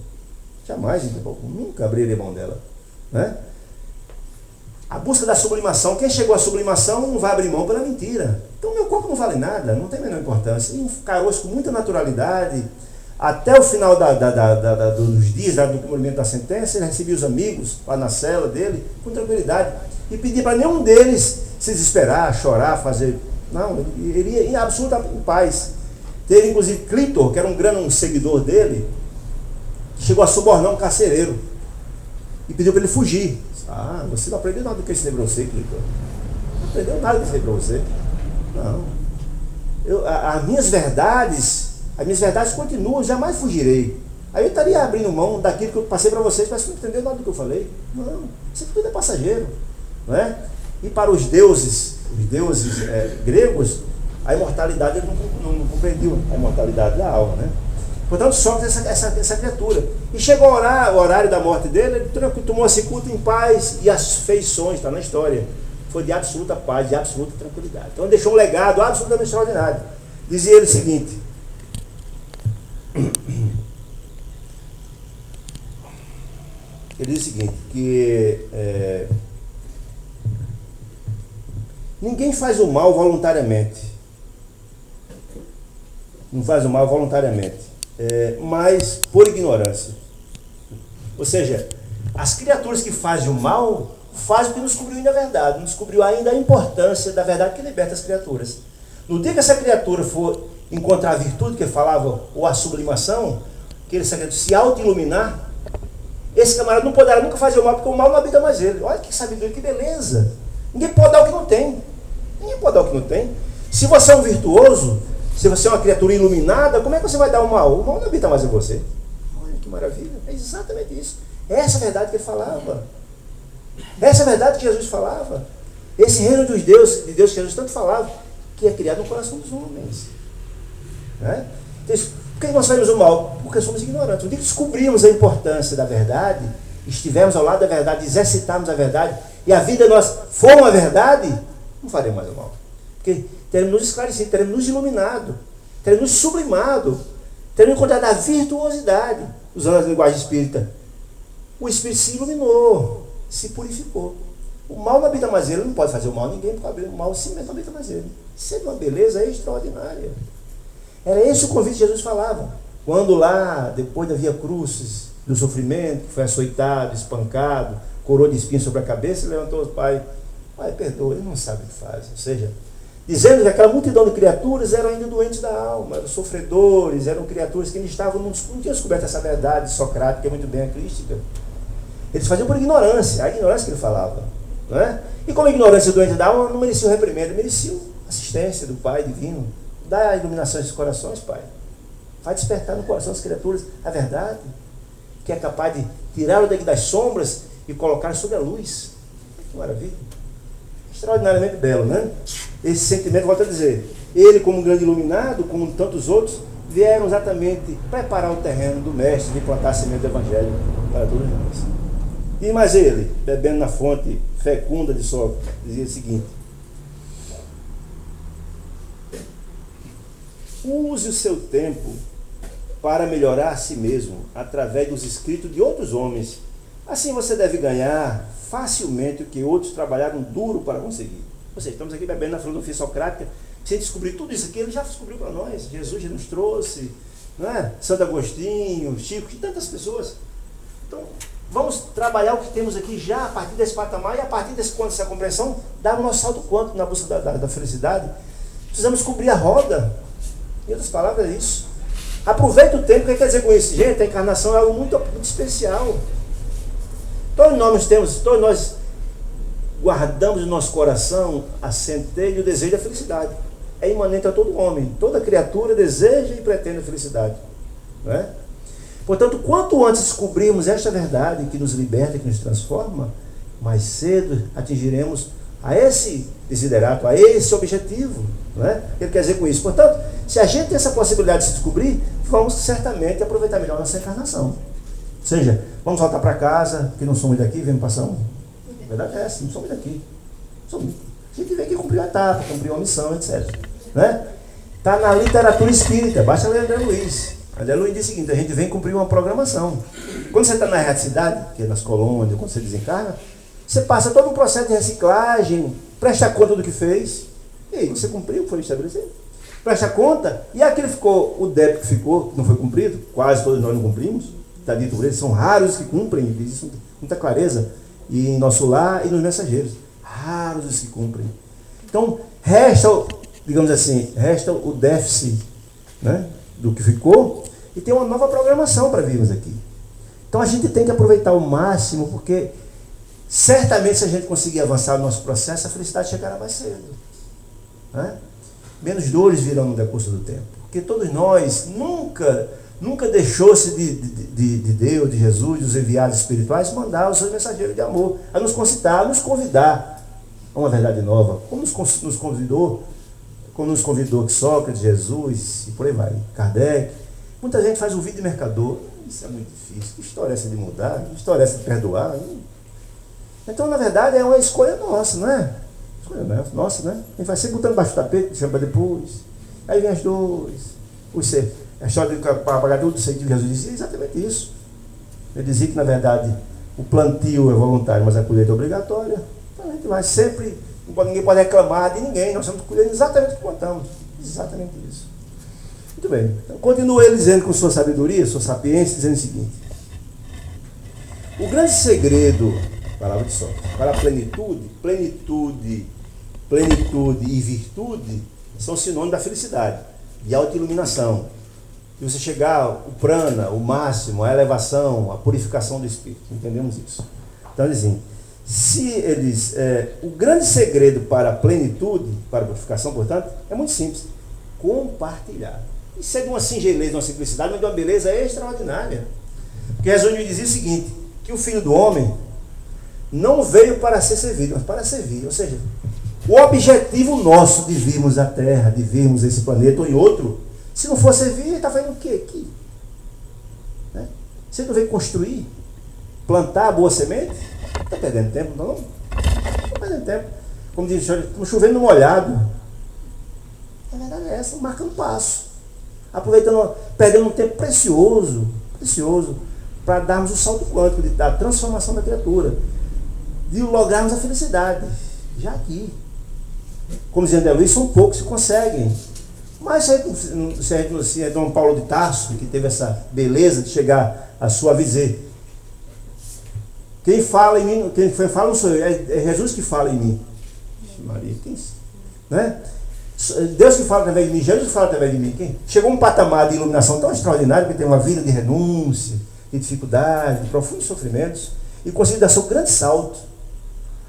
Jamais, nunca abrirei mão dela, né? A busca da sublimação, quem chegou à sublimação não vai abrir mão pela mentira. Então meu corpo não vale nada, não tem a menor importância. E encarou-se com muita naturalidade. Até o final dos dias, do cumprimento da sentença, ele recebia os amigos lá na cela dele com tranquilidade. E pedia para nenhum deles se desesperar, chorar, fazer... Não, ele ia em absoluta paz. Teve inclusive Clítor, que era um seguidor dele, que chegou a subornar um carcereiro e pediu para ele fugir. Ah, você não aprendeu nada do que eu ensinei para você, Clítor. Não aprendeu nada do que eu ensinei para você. Não. As minhas verdades continuam, jamais fugirei. Aí eu estaria abrindo mão daquilo que eu passei para vocês, mas você não entendeu nada do que eu falei. Não, isso tudo é passageiro. Não é? E para os deuses gregos, a imortalidade, ele não compreendiu a imortalidade da alma, né? Portanto, Sócrates essa criatura. E chegou o horário da morte dele, ele tomou esse culto em paz e as feições, está na história, foi de absoluta paz, de absoluta tranquilidade. Então ele deixou um legado absolutamente extraordinário. Dizia ele o seguinte: ele diz o seguinte, que ninguém faz o mal voluntariamente. Não faz o mal voluntariamente, mas por ignorância. Ou seja, as criaturas que fazem o mal, fazem porque não descobriu ainda a verdade, não descobriu ainda a importância da verdade que liberta as criaturas. No dia que essa criatura for encontrar a virtude que ele falava, ou a sublimação, que ele se auto-iluminar, esse camarada não poderá nunca fazer o mal, porque o mal não habita mais ele. Olha que sabedoria, que beleza. Ninguém pode dar o que não tem. Ninguém pode dar o que não tem. Se você é um virtuoso, se você é uma criatura iluminada, como é que você vai dar o mal? O mal não habita mais em você. Olha que maravilha. É exatamente isso. Essa é a verdade que ele falava. Essa é a verdade que Jesus falava. Esse reino dos deuses, de Deus que Jesus tanto falava, que é criado no coração dos homens. Né? Então, por que nós fazemos o mal? Porque somos ignorantes. No dia que descobrimos a importância da verdade, estivermos ao lado da verdade, exercitarmos a verdade, e a vida nós for uma verdade, não faremos mais o mal. Porque teremos nos esclarecido, teremos nos iluminado, teremos nos sublimado, teremos encontrado a virtuosidade, usando a linguagem espírita. O espírito se iluminou, se purificou. O mal não habita mais ele, não pode fazer o mal a ninguém, porque o mal sim não habita mais ele. Isso é uma beleza extraordinária. Era esse o convite que Jesus falava. Quando lá, depois da Via Crucis, do sofrimento, que foi açoitado, espancado, coroa de espinhos sobre a cabeça, ele levantou o Pai, perdoa, ele não sabe o que faz. Ou seja, dizendo que aquela multidão de criaturas eram ainda doentes da alma, eram sofredores, eram criaturas que ainda estavam, não tinham descoberto essa verdade socrática, que é muito bem a crística. Eles faziam por ignorância, a ignorância que ele falava. Não é? E como a ignorância doente da alma não merecia o reprimendo, merecia a assistência do Pai divino. Dá a iluminação a esses corações, Pai. Vai despertar no coração das criaturas a verdade, que é capaz de tirá-lo das sombras e colocar sobre a luz. Que maravilha. Extraordinariamente belo, né? Esse sentimento, volto a dizer, ele como um grande iluminado, como tantos outros, vieram exatamente preparar o terreno do mestre de plantar a semente do evangelho para todos nós. E mais ele, bebendo na fonte fecunda de Sócrates, dizia o seguinte: use o seu tempo para melhorar a si mesmo através dos escritos de outros homens. Assim você deve ganhar facilmente o que outros trabalharam duro para conseguir. Ou seja, estamos aqui bebendo na filosofia socrática, sem descobrir tudo isso aqui, ele já descobriu para nós. Jesus já nos trouxe, não é? Santo Agostinho, Chico, e tantas pessoas. Então, vamos trabalhar o que temos aqui já a partir desse patamar, e a partir dessa compreensão, dar o nosso salto quântico na busca da felicidade. Precisamos cobrir a roda. Em outras palavras, é isso. Aproveita o tempo. O que quer dizer com isso? Gente, a encarnação é algo muito, muito especial. Todos nós guardamos no nosso coração a centelha e o desejo da felicidade. É imanente a todo homem. Toda criatura deseja e pretende a felicidade. Não é? Portanto, quanto antes descobrirmos esta verdade que nos liberta, que nos transforma, mais cedo atingiremos a esse desiderato, a esse objetivo. Não é? Ele quer dizer com isso. Portanto, se a gente tem essa possibilidade de se descobrir, vamos certamente aproveitar melhor nossa encarnação. Ou seja, vamos voltar para casa, que não somos daqui, vemos passar um. A verdade é essa, não somos daqui. A gente vem aqui cumprir uma etapa, cumprir uma missão, etc. Né? Está na literatura espírita, basta ler André Luiz. André Luiz diz o seguinte: a gente vem cumprir uma programação. Quando você está na erraticidade, que é nas colônias, quando você desencarna, você passa todo um processo de reciclagem, presta conta do que fez, e aí você cumpriu o que foi estabelecido. Presta conta, e aquele ficou, o débito que ficou, que não foi cumprido, quase todos nós não cumprimos, está dito por eles, são raros os que cumprem, diz isso com muita clareza, e em nosso lar e nos mensageiros, raros os que cumprem. Então, resta, digamos assim, resta o déficit, né, do que ficou, e tem uma nova programação para virmos aqui. Então a gente tem que aproveitar ao máximo, porque certamente se a gente conseguir avançar no nosso processo, a felicidade chegará mais cedo. Né? Menos dores virão no decurso do tempo. Porque todos nós nunca deixou-se de Deus, de Jesus, dos enviados espirituais, mandar os seus mensageiros de amor, a nos concitar, a nos convidar a uma verdade nova. Como nos convidou Sócrates, Jesus e por aí vai, Kardec, Muita gente faz o vídeo de mercador. Isso é muito difícil. Que história é essa de mudar? Que história é essa de perdoar? Então, na verdade, é uma escolha nossa, não é? Escolha nossa, né? A gente vai sempre botando baixo do tapete, deixando para depois. Aí vem as dores. A história do pagador do Senhor Jesus dizia exatamente isso. Ele dizia que, na verdade, o plantio é voluntário, mas a colheita é obrigatória. Então, a gente vai sempre... Ninguém pode reclamar de ninguém. Nós estamos colhendo exatamente o que plantamos. Exatamente isso. Muito bem. Então, continua ele dizendo com sua sabedoria, sua sapiência, dizendo o seguinte: o grande segredo, palavra de Sócrates, para a plenitude e virtude são sinônimos da felicidade, de autoiluminação. E você chegar o prana, o máximo, a elevação, a purificação do espírito. Entendemos isso? Então, assim, o grande segredo para a plenitude, para a purificação, portanto, é muito simples: compartilhar. Isso é de uma singeleza, de uma simplicidade, mas de uma beleza extraordinária. Porque Jesus nos dizia o seguinte: que o Filho do Homem não veio para ser servido, mas para servir. Ou seja, o objetivo nosso de virmos a Terra, de virmos esse planeta ou em outro, se não for servir, ele está fazendo o quê aqui? Né? Você não veio construir, plantar a boa semente? Está perdendo tempo, não? Não está perdendo tempo. Como diz o senhor, estamos chovendo no molhado. A verdade é essa, marcando passo. Aproveitando, perdendo um tempo precioso, para darmos o salto quântico da transformação da criatura, de lograrmos a felicidade, já aqui. Como dizia André Luiz, são poucos que conseguem. Mas se é Dom Paulo de Tarso, que teve essa beleza de chegar a suavizar. Quem fala em mim, quem fala não sou eu, é Jesus que fala em mim. Maria, quem? Né? Deus que fala através de mim, Jesus que fala através de mim. Quem? Chegou um patamar de iluminação tão extraordinário, que tem uma vida de renúncia, de dificuldade, de profundos sofrimentos, e conseguiu dar seu grande salto,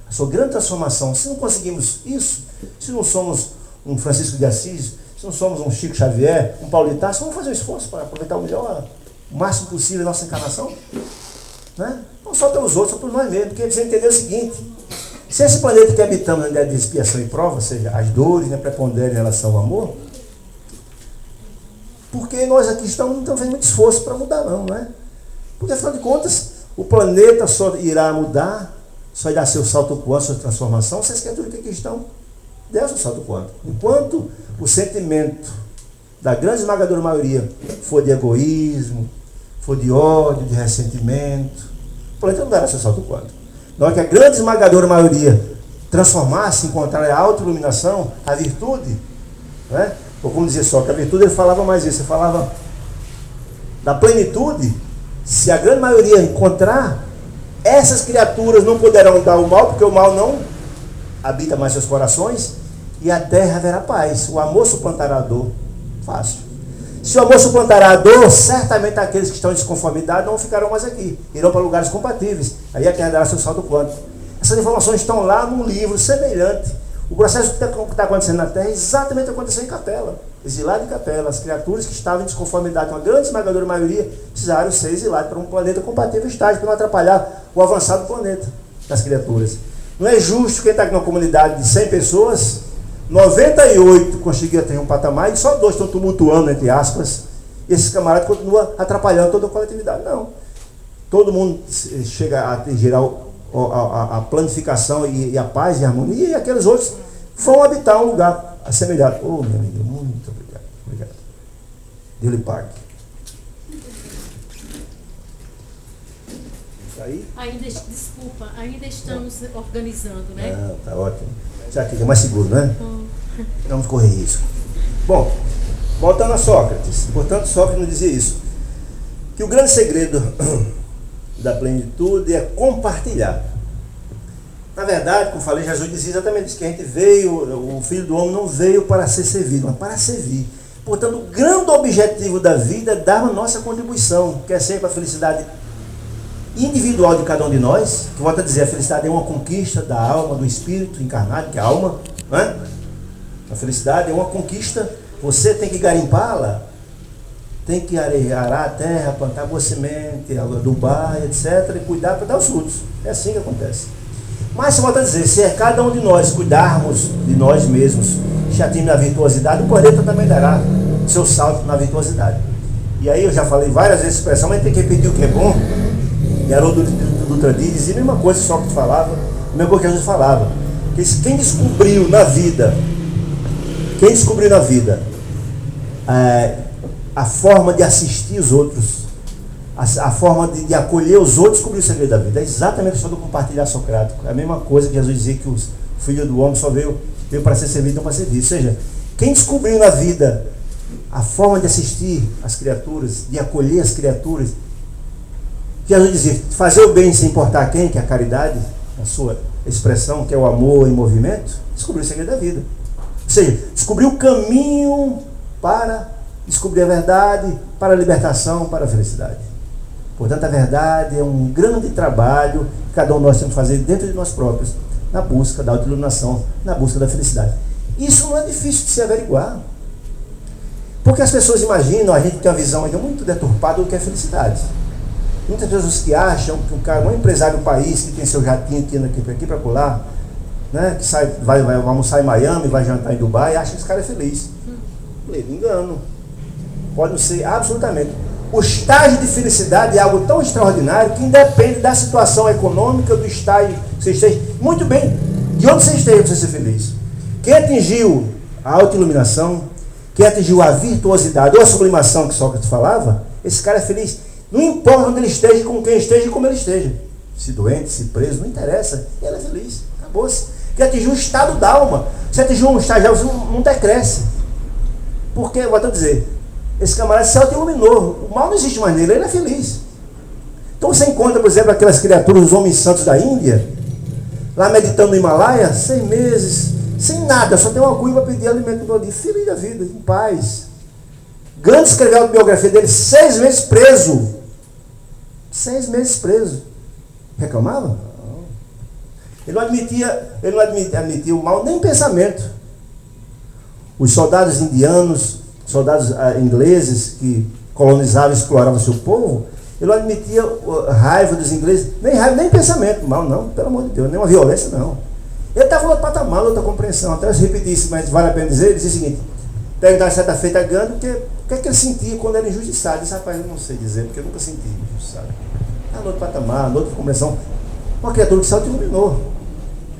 a sua grande transformação. Se não conseguimos isso, se não somos um Francisco de Assis, se não somos um Chico Xavier, um Paulo de Tarso, vamos fazer um esforço para aproveitar o máximo possível a nossa encarnação, né? Não só pelos outros, só por nós mesmos. Porque você entender o seguinte: se esse planeta que habitamos na ideia de expiação e prova, ou seja, as dores, né, preponderam em relação ao amor, porque nós aqui não estamos fazendo muito esforço para mudar, não é? Porque, afinal de contas, o planeta só irá mudar, só irá ser o salto quântico, sua transformação, se as criaturas que aqui estão der o salto quântico. Enquanto o sentimento da grande esmagadora maioria for de egoísmo, for de ódio, de ressentimento, o planeta não dará seu salto quântico. Na hora que a grande esmagadora maioria transformar-se, encontrar a autoiluminação, a virtude, né? Ou como dizia Sócrates, a virtude, ele falava mais isso, ele falava da plenitude. Se a grande maioria encontrar, essas criaturas não poderão dar o mal, porque o mal não habita mais seus corações, e a terra haverá paz. O amor suplantará a dor. Fácil. Se o amor suplantará a dor, certamente aqueles que estão em desconformidade não ficarão mais aqui. Irão para lugares compatíveis. Aí a terra dará seu salto quântico. Essas informações estão lá num livro semelhante. O processo que está acontecendo na Terra é exatamente o que aconteceu em Capela. Exilado em Capela. As criaturas que estavam em desconformidade com a grande esmagadora maioria precisaram ser exiladas para um planeta compatível estágio, para não atrapalhar o avançado planeta das criaturas. Não é justo quem está aqui numa comunidade de 100 pessoas, 98 conseguiram ter um patamar e só 2 estão tumultuando, entre aspas, e esses camaradas continuam atrapalhando toda a coletividade. Não. Todo mundo chega a atingir a planificação e a paz e a harmonia, e aqueles outros vão habitar um lugar assemelhado. Oh, meu amigo, muito obrigado. Obrigado. Deus lhe pague. Aí? Ainda estamos organizando, né? Ah, tá ótimo. Já que é mais seguro, né? Não vamos correr risco. Bom, voltando a Sócrates. Portanto, Sócrates nos dizia isso: que o grande segredo da plenitude é compartilhar. Na verdade, como falei, Jesus dizia exatamente isso, que a gente veio, o Filho do Homem não veio para ser servido, mas para servir. Portanto, o grande objetivo da vida é dar a nossa contribuição, quer ser para a felicidade individual de cada um de nós, que volta a dizer, a felicidade é uma conquista da alma, do espírito encarnado, que é a alma, né? A felicidade é uma conquista, você tem que garimpá-la, tem que arar a terra, plantar boa semente, adubar, etc., e cuidar para dar os frutos. É assim que acontece. Mas, se volta a dizer, se é cada um de nós cuidarmos de nós mesmos, já atingir a virtuosidade, o planeta também dará seu salto na virtuosidade. E aí eu já falei várias vezes a expressão, mas tem que repetir o que é bom. E Haroldo Dutra Dias dizia a mesma coisa que Sócrates falava, a mesma coisa que Jesus falava. Que quem descobriu na vida a forma de assistir os outros, a forma de acolher os outros, descobriu o segredo da vida. É exatamente a questão do compartilhar socrático. É a mesma coisa que Jesus dizia que o Filho do Homem só veio para ser servido, não para servir. Ou seja, quem descobriu na vida a forma de assistir as criaturas, de acolher as criaturas, que Jesus dizia, fazer o bem sem importar quem, que é a caridade, a sua expressão, que é o amor em movimento, descobriu o segredo da vida. Ou seja, descobriu o caminho para descobrir a verdade, para a libertação, para a felicidade. Portanto, a verdade é um grande trabalho que cada um de nós temos que fazer dentro de nós próprios, na busca da autoiluminação, na busca da felicidade. Isso não é difícil de se averiguar. Porque as pessoas imaginam, a gente tem uma visão ainda muito deturpada do que é felicidade. Muitas pessoas que acham que um empresário do país, que tem seu jatinho aqui para colar, né, que vai almoçar em Miami, vai jantar em Dubai, acha que esse cara é feliz. Me engano. Pode não ser absolutamente. O estágio de felicidade é algo tão extraordinário que independe da situação econômica, do estágio que você esteja. Muito bem, de onde você esteja para você ser feliz. Quem atingiu a autoiluminação, quem atingiu a virtuosidade ou a sublimação que Sócrates falava, esse cara é feliz. Não importa onde ele esteja, com quem esteja e como ele esteja. Se doente, se preso, não interessa. Ele é feliz. Acabou-se. Quem atingiu o estado da alma. Se atingiu um estágio, você não decresce. Porque, vou até dizer, esse camarada se auto-iluminou. O mal não existe mais nele, ele é feliz. Então você encontra, por exemplo, aquelas criaturas, os homens santos da Índia, lá meditando no Himalaia, 6 meses, sem nada, só tem uma cuia para pedir alimento todo dia, feliz da vida, em paz. Gandhi escreveu a biografia dele 6 meses preso. 6 meses preso. Reclamava? Não. Ele não admitia o mal nem em pensamento. Os soldados indianos, soldados ingleses que colonizavam e exploravam seu povo, ele não admitia a raiva dos ingleses, nem raiva, nem pensamento. Mal não, pelo amor de Deus, nem uma violência não. Ele estava no outro patamar, outra compreensão. Até se repetisse, mas vale a pena dizer, ele dizia o seguinte, perguntar certa feita a Gandhi, o que é que ele sentia quando era injustiçado? Ele disse, rapaz, eu não sei dizer, porque eu nunca senti injustiçado. Está no outro patamar, noutra compreensão. Uma criatura que se auto-iluminou.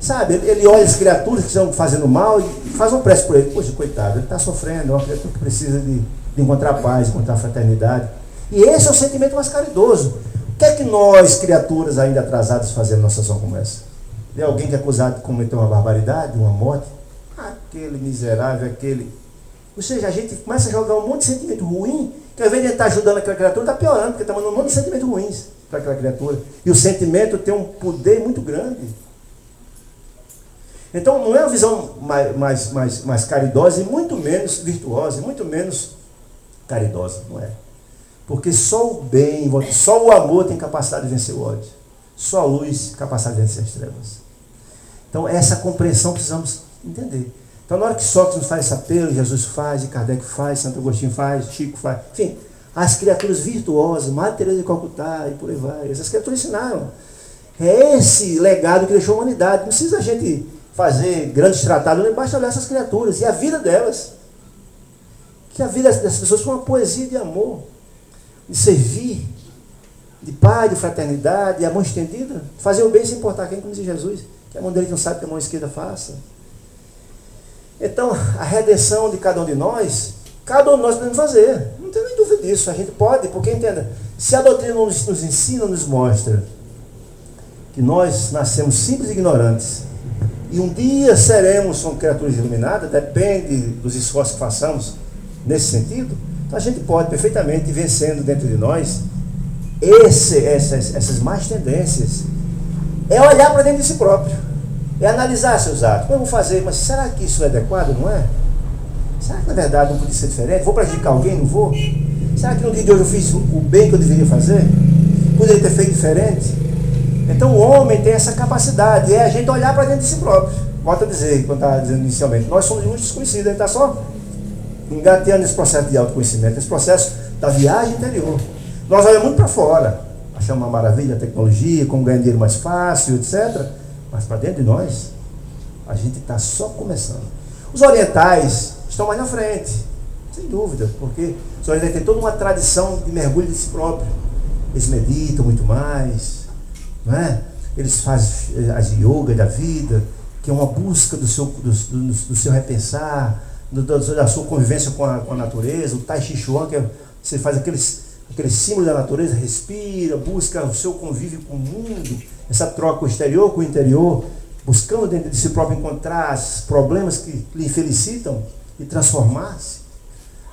Sabe, ele olha as criaturas que estão fazendo mal e faz um prece por ele. Poxa, coitado, ele está sofrendo, é uma criatura que precisa de encontrar paz, encontrar fraternidade. E esse é o sentimento mais caridoso. O que é que nós, criaturas ainda atrasadas, fazemos numa situação como essa? De alguém que é acusado de cometer uma barbaridade, uma morte? Aquele miserável, aquele... Ou seja, a gente começa a jogar um monte de sentimento ruim, que ao invés de estar ajudando aquela criatura, está piorando, porque está mandando um monte de sentimentos ruins para aquela criatura. E o sentimento tem um poder muito grande. Então não é uma visão mais caridosa e muito menos virtuosa, e muito menos caridosa, não é? Porque só o bem, só o amor tem capacidade de vencer o ódio. Só a luz capacidade de vencer as trevas. Então essa compreensão precisamos entender. Então na hora que Sócrates nos faz esse apelo, Jesus faz, e Kardec faz, Santo Agostinho faz, Chico faz, enfim, as criaturas virtuosas, Madre Teresa de Calcutá e por aí vai, essas criaturas ensinaram. É esse legado que deixou a humanidade. Não precisa a gente fazer grandes tratados, não basta olhar essas criaturas e a vida delas. Que a vida dessas pessoas foi uma poesia de amor, de servir, de paz, de fraternidade, de mão estendida, fazer o bem sem importar quem, como diz Jesus, que a mão direita não sabe que a mão esquerda faça. Então, a redenção de cada um de nós podemos fazer, não tem nem dúvida disso, a gente pode, porque entenda, se a doutrina nos ensina, nos mostra que nós nascemos simples e ignorantes, e um dia seremos como criaturas iluminadas, depende dos esforços que façamos nesse sentido, então a gente pode perfeitamente ir vencendo dentro de nós essas más tendências. É olhar para dentro de si próprio, é analisar seus atos. Como eu vou fazer? Mas será que isso é adequado? Não é? Será que na verdade não podia ser diferente? Vou prejudicar alguém? Não vou? Será que no dia de hoje eu fiz o bem que eu deveria fazer? Poderia ter feito diferente? Então o homem tem essa capacidade, é a gente olhar para dentro de si próprio. Volto a dizer, quando estava dizendo inicialmente, nós somos muito desconhecidos, a gente está só engateando nesse processo de autoconhecimento, esse processo da viagem interior. Nós olhamos muito para fora, achamos uma maravilha a tecnologia, como ganhar dinheiro mais fácil, etc. Mas para dentro de nós, a gente está só começando. Os orientais estão mais na frente. Sem dúvida, porque os orientais têm toda uma tradição de mergulho de si próprio. Eles meditam muito mais, não é? Eles fazem as yoga da vida, que é uma busca do seu repensar, da sua convivência com a natureza. O Tai Chi Chuan, que você faz aqueles símbolos da natureza, respira, busca o seu convívio com o mundo, essa troca com o exterior, com o interior, buscando dentro de si próprio encontrar os problemas que lhe felicitam e transformar-se.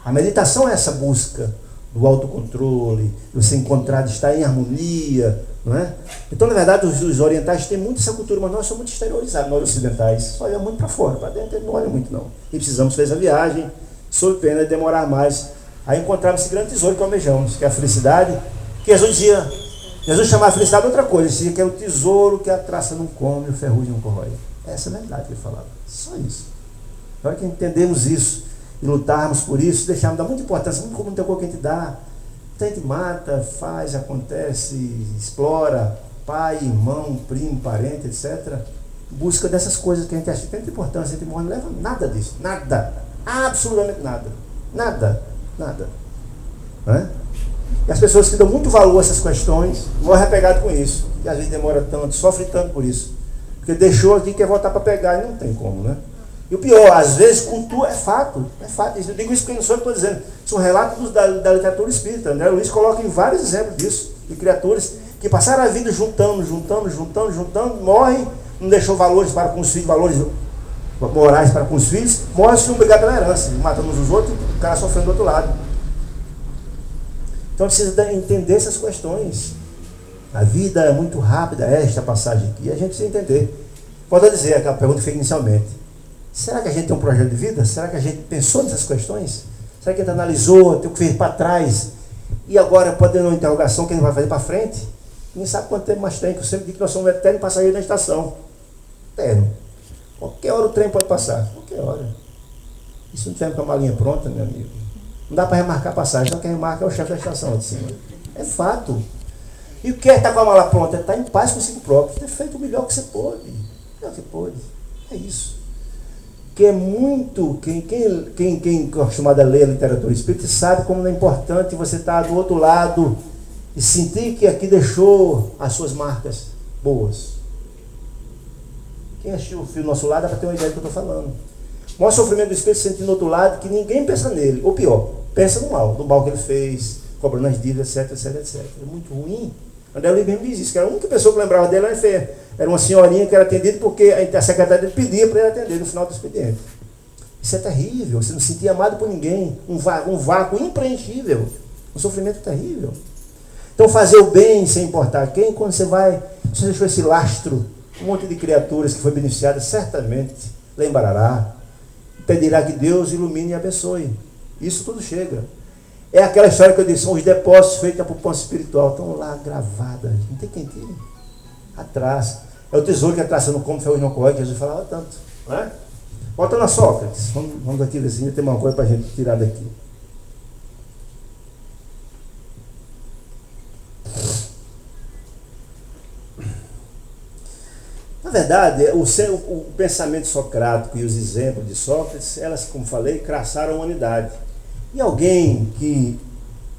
A meditação é essa busca do autocontrole, de você encontrar, de estar em harmonia, não é? Então, na verdade, os orientais têm muito essa cultura, mas nós somos muito exteriorizados, nós ocidentais, só olhamos muito para fora, para dentro não olha muito não. E precisamos fazer a viagem, sob pena de demorar mais, a encontrarmos esse grande tesouro que almejamos, que é a felicidade, que Jesus chamava a felicidade de outra coisa, ele dizia que é o tesouro que a traça não come, o ferrugem não corrói. Essa é a verdade que ele falava, só isso. Na hora que entendemos isso, e lutarmos por isso, deixarmos dar muita importância, muito como não tem coisa que a gente dá. Então a gente mata, faz, acontece, explora, pai, irmão, primo, parente, etc. Busca dessas coisas que a gente acha que tem muita importância, a gente morre, não leva nada disso, nada, absolutamente nada, nada. Não é? E as pessoas que dão muito valor a essas questões, morrem apegadas com isso, que às vezes demora tanto, sofre tanto por isso, porque deixou aqui, quer voltar para pegar, e não tem como, né? E o pior, às vezes, cultura é fato. Eu digo isso porque não sou eu que estou dizendo. São relatos da literatura espírita. André Luiz coloca em vários exemplos disso, de criaturas que passaram a vida juntando, morrem, não deixou valores para com os filhos, valores morais para com os filhos, morrem sem obrigar pela herança, matando uns os outros, o cara sofrendo do outro lado. Então precisa entender essas questões. A vida é muito rápida, esta passagem aqui, e a gente precisa entender. Pode dizer aquela pergunta que fez inicialmente. Será que a gente tem um projeto de vida? Será que a gente pensou nessas questões? Será que a gente analisou, tem o que fez para trás? E agora pode ter uma interrogação que a gente vai fazer para frente? Ninguém sabe quanto tempo mais tem, que eu sempre digo que nós somos eterno passageiro da estação. Eterno. Qualquer hora o trem pode passar. Qualquer hora. E se não tiver com a malinha pronta, meu amigo? Não dá para remarcar a passagem, só quem remarca é o chefe da estação de cima. É fato. E o que é estar com a mala pronta? É estar em paz consigo próprio. Ter feito o melhor que você pôde. O melhor que pôde. É isso. Que é muito, quem é acostumado a ler a literatura espírita sabe como é importante você estar do outro lado e sentir que aqui deixou as suas marcas boas. Quem assistiu o filme do nosso lado dá para ter uma ideia do que eu estou falando. O maior sofrimento do espírito sentindo do outro lado que ninguém pensa nele, ou pior, pensa no mal que ele fez, cobrando as dívidas, etc. É muito ruim. André Luiz mesmo diz isso, que era a única pessoa que lembrava dele era uma senhorinha que era atendida porque a secretária dele pedia para ele atender no final do expediente. Isso é terrível, você não se sentia amado por ninguém, um vácuo impreenchível, um sofrimento terrível. Então fazer o bem sem importar quem, quando você deixou esse lastro, um monte de criaturas que foi beneficiada, certamente lembrará, pedirá que Deus ilumine e abençoe. Isso tudo chega. É aquela história que eu disse, são os depósitos feitos por ponto espiritual, estão lá gravadas, não tem quem tire. Atrás. É o tesouro que a traça não come, ferro não corrói, que Jesus falava tanto. Não é? Volta na Sócrates. Vamos aqui ver se tem uma coisa para a gente tirar daqui. Na verdade, o pensamento socrático e os exemplos de Sócrates, elas, como falei, traçaram a humanidade. E alguém que